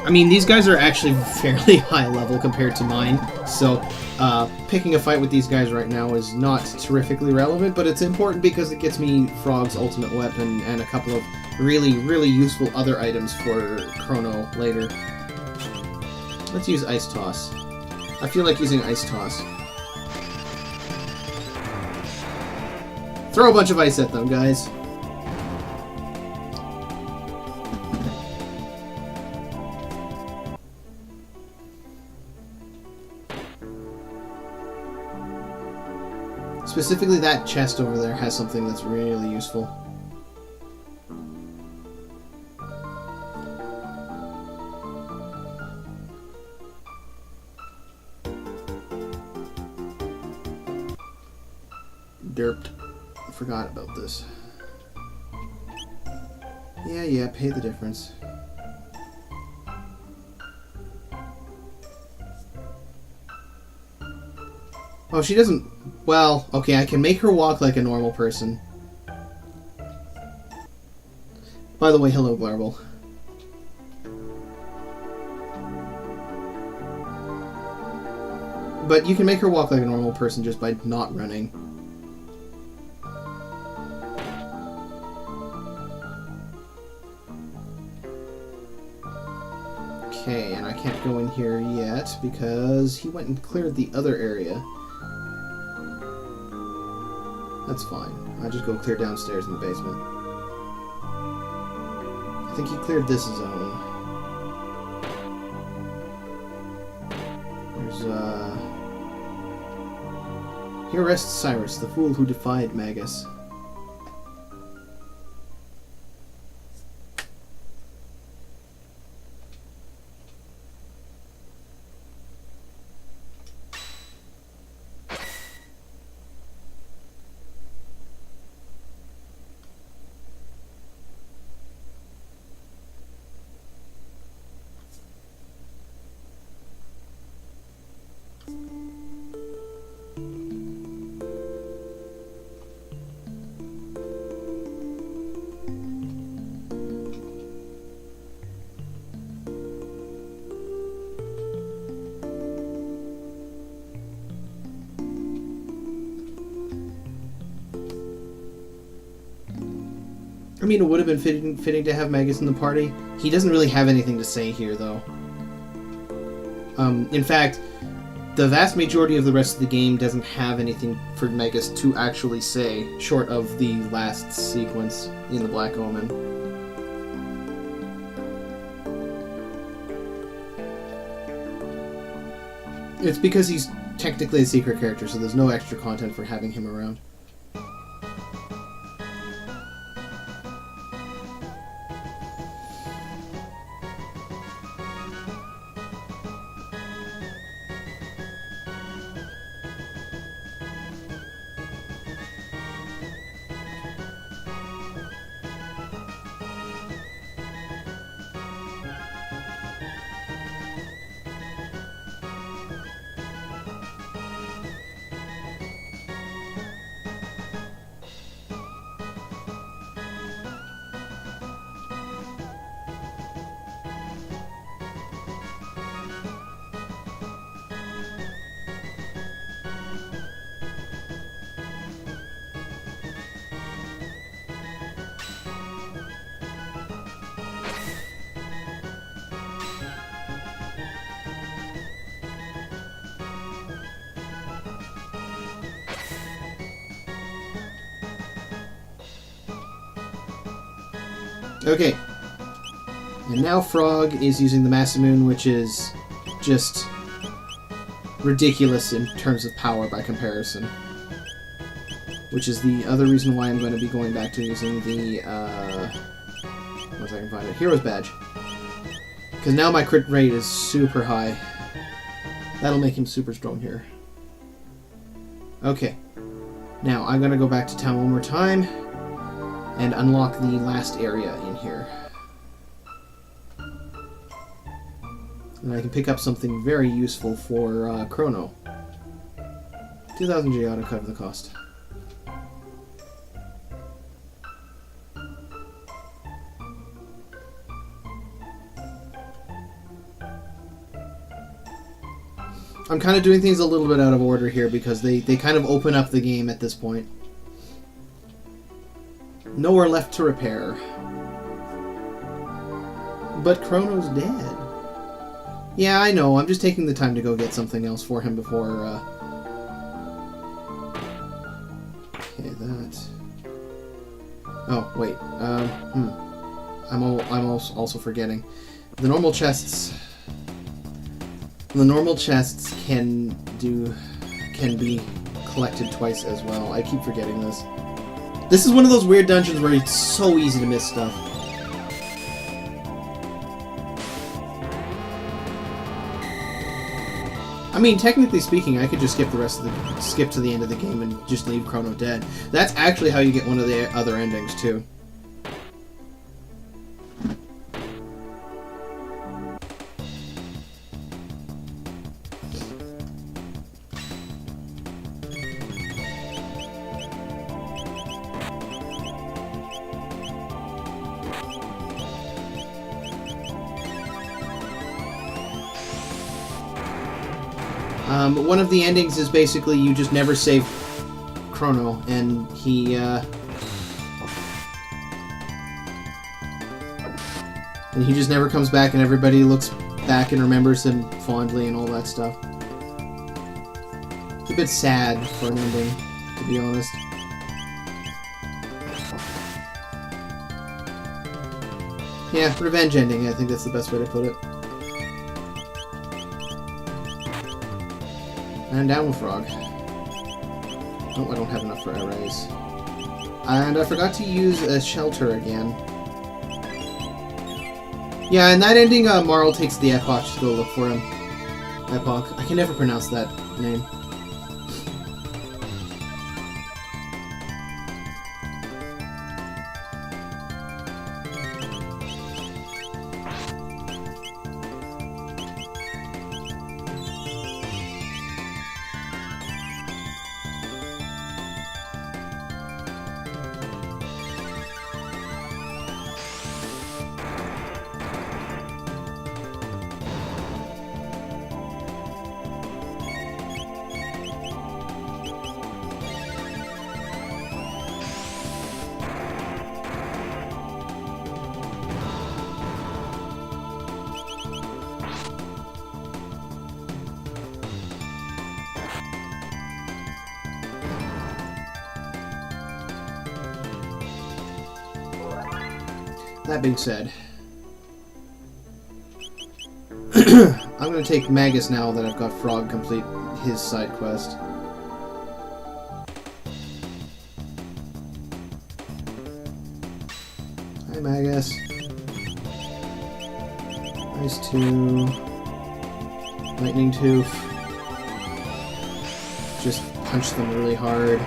I mean, these guys are actually fairly high level compared to mine, so picking a fight with these guys right now is not terrifically relevant, but it's important because it gets me Frog's ultimate weapon and a couple of really, really useful other items for Chrono later. Let's use Ice Toss. I feel like using Ice Toss. Throw a bunch of ice at them, guys. Specifically, that chest over there has something that's really useful. Derped. I forgot about this. Yeah, pay the difference. Oh, she doesn't... Well, okay, I can make her walk like a normal person. By the way, hello, Glarble. But you can make her walk like a normal person just by not running. Okay, and I can't go in here yet because he went and cleared the other area. That's fine. I'll just go clear downstairs in the basement. I think he cleared this zone. There's, Here rests Cyrus, the fool who defied Magus. I mean, it would have been fitting to have Magus in the party. He doesn't really have anything to say here, though. In fact, the vast majority of the rest of the game doesn't have anything for Magus to actually say, short of the last sequence in the Black Omen. It's because he's technically a secret character, so there's no extra content for having him around. Okay. And now Frog is using the Masamune, which is just ridiculous in terms of power by comparison. Which is the other reason why I'm going to be going back to using the, once I can find it, Hero's Badge. Because now my crit rate is super high. That'll make him super strong here. Okay. Now, I'm going to go back to town one more time and unlock the last area in here. And I can pick up something very useful for Chrono. 2,000 G ought to cover the cost. I'm kind of doing things a little bit out of order here because they kind of open up the game at this point. Nowhere left to repair. But Chrono's dead. Yeah, I know. I'm just taking the time to go get something else for him before, Okay, that... Oh, wait. I'm also forgetting. The normal chests... The normal chests can be collected twice as well. I keep forgetting this. This is one of those weird dungeons where it's so easy to miss stuff. I mean, technically speaking, I could just skip to the end of the game and just leave Chrono dead. That's actually how you get one of the other endings too. One of the endings is basically you just never save Chrono, and he just never comes back, and everybody looks back and remembers him fondly and all that stuff. It's a bit sad for an ending, to be honest. Yeah, revenge ending, I think that's the best way to put it. And down with Frog. Oh, I don't have enough for arrays. And I forgot to use a shelter again. Yeah, in that ending, Marl takes the Epoch to go look for him. Epoch. I can never pronounce that name. That being said, I'm going to take Magus now that I've got Frog complete his side quest. Hi, Magus. Ice 2. Lightning Tooth. Just punch them really hard.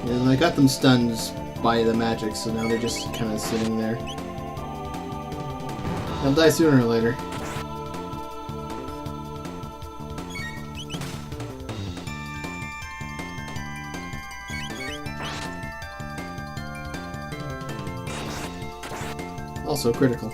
And I got them stunned by the magic, so now they're just kind of sitting there. They'll die sooner or later. Also critical.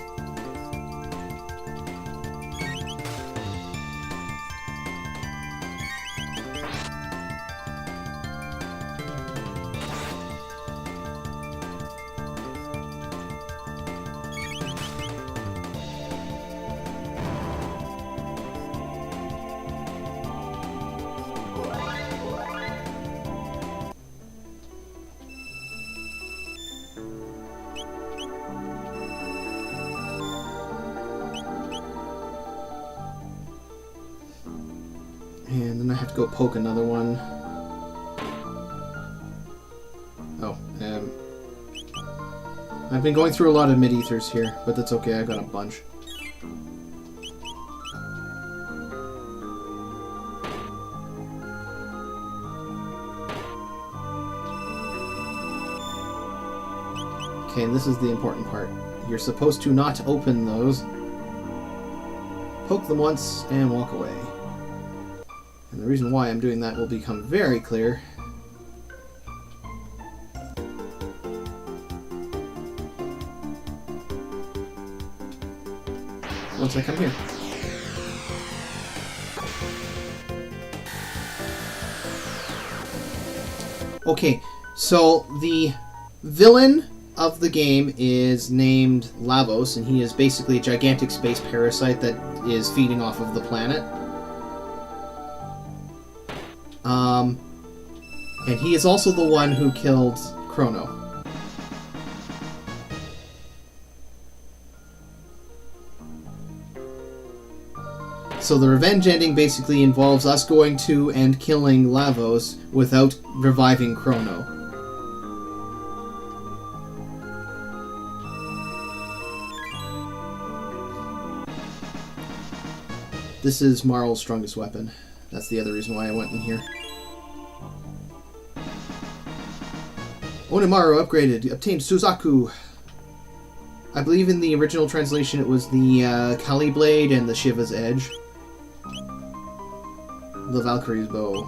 And then I have to go poke another one. Oh, I've been going through a lot of mid-ethers here, but that's okay, I got a bunch. Okay, and this is the important part. You're supposed to not open those. Poke them once and walk away. And the reason why I'm doing that will become very clear. Once I come here. Okay, so the villain of the game is named Lavos, and he is basically a gigantic space parasite that is feeding off of the planet. And he is also the one who killed Chrono. So the revenge ending basically involves us going to and killing Lavos without reviving Chrono. This is Marl's strongest weapon. That's the other reason why I went in here. Onimaru upgraded. Obtained Suzaku. I believe in the original translation it was the Kali Blade and the Shiva's Edge. The Valkyrie's Bow.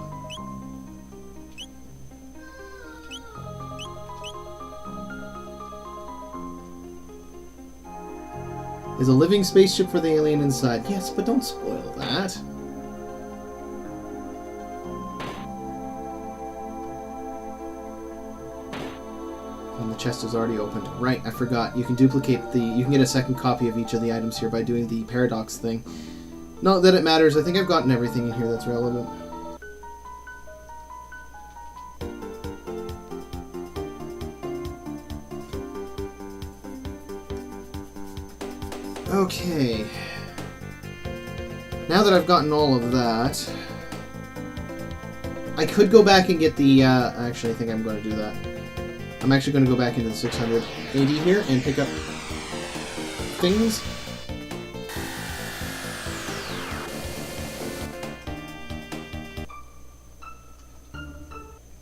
Is a living spaceship for the alien inside. Yes, but don't spoil that. And the chest is already opened. Right, I forgot. You can duplicate you can get a second copy of each of the items here by doing the paradox thing. Not that it matters. I think I've gotten everything in here that's relevant. Okay. Now that I've gotten all of that, I could go back and get the, actually I think I'm going to do that. I'm actually going to go back into the 680 here and pick up things.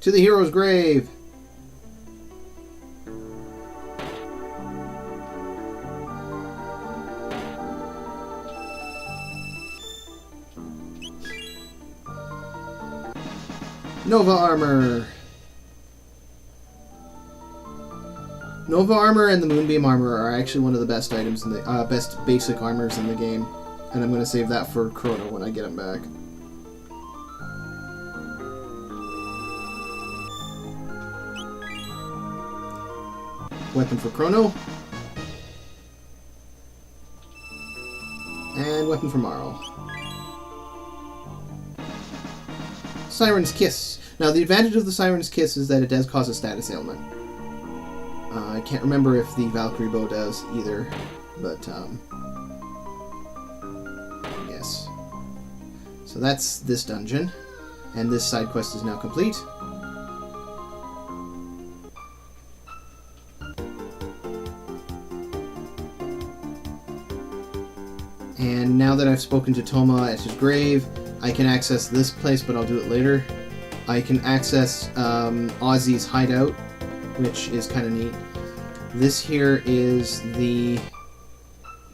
To the hero's grave! Nova Armor. Nova Armor and the Moonbeam Armor are actually one of the best items in the best basic armors in the game, and I'm going to save that for Chrono when I get him back. Weapon for Chrono. And weapon for Marl. Siren's Kiss. Now, the advantage of the Siren's Kiss is that it does cause a status ailment. I can't remember if the Valkyrie Bow does either, but, yes. So that's this dungeon, and this side quest is now complete. And now that I've spoken to Toma at his grave, I can access this place, but I'll do it later. I can access Ozzy's hideout, which is kind of neat. This here is the... If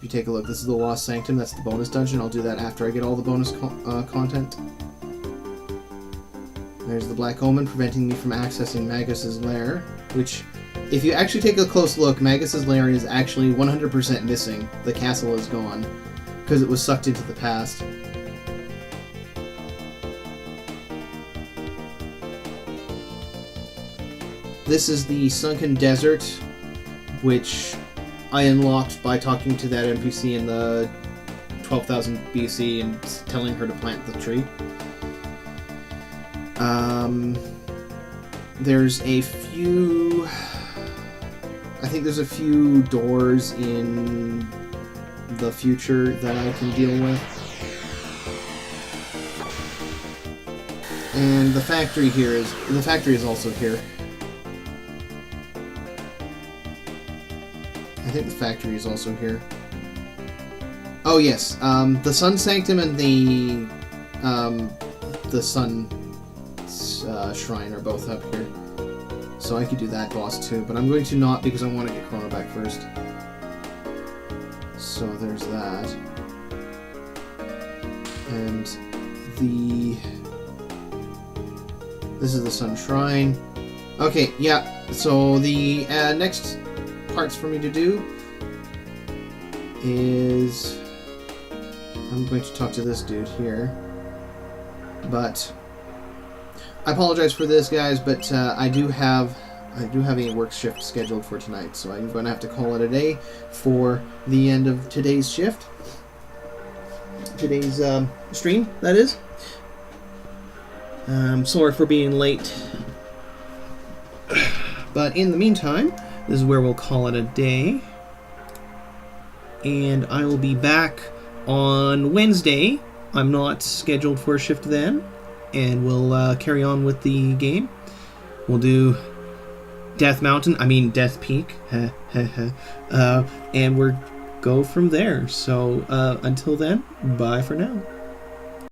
you take a look, this is the Lost Sanctum. That's the bonus dungeon. I'll do that after I get all the bonus content. There's the Black Omen, preventing me from accessing Magus's lair, which, if you actually take a close look, Magus's lair is actually 100% missing. The castle is gone, because it was sucked into the past. This is the Sunken Desert, which I unlocked by talking to that NPC in the 12,000 BC and telling her to plant the tree. There's a few... I think there's a few doors in the future that I can deal with. And the factory here is... The factory is also here. I think the factory is also here. Oh yes, the Sun Sanctum and the Sun Shrine are both up here. So I could do that boss too, but I'm going to not because I want to get Chrono back first. So there's that. And this is the Sun Shrine. Okay, yeah, so the next parts for me to do is I'm going to talk to this dude here, but I apologize for this, guys, but I do have a work shift scheduled for tonight, so I'm going to have to call it a day for the end of today's shift, today's stream, that is. Sorry for being late, but in the meantime, this is where we'll call it a day. And I will be back on Wednesday. I'm not scheduled for a shift then. And we'll carry on with the game. We'll do Death Peak. And we'll go from there. So until then, bye for now.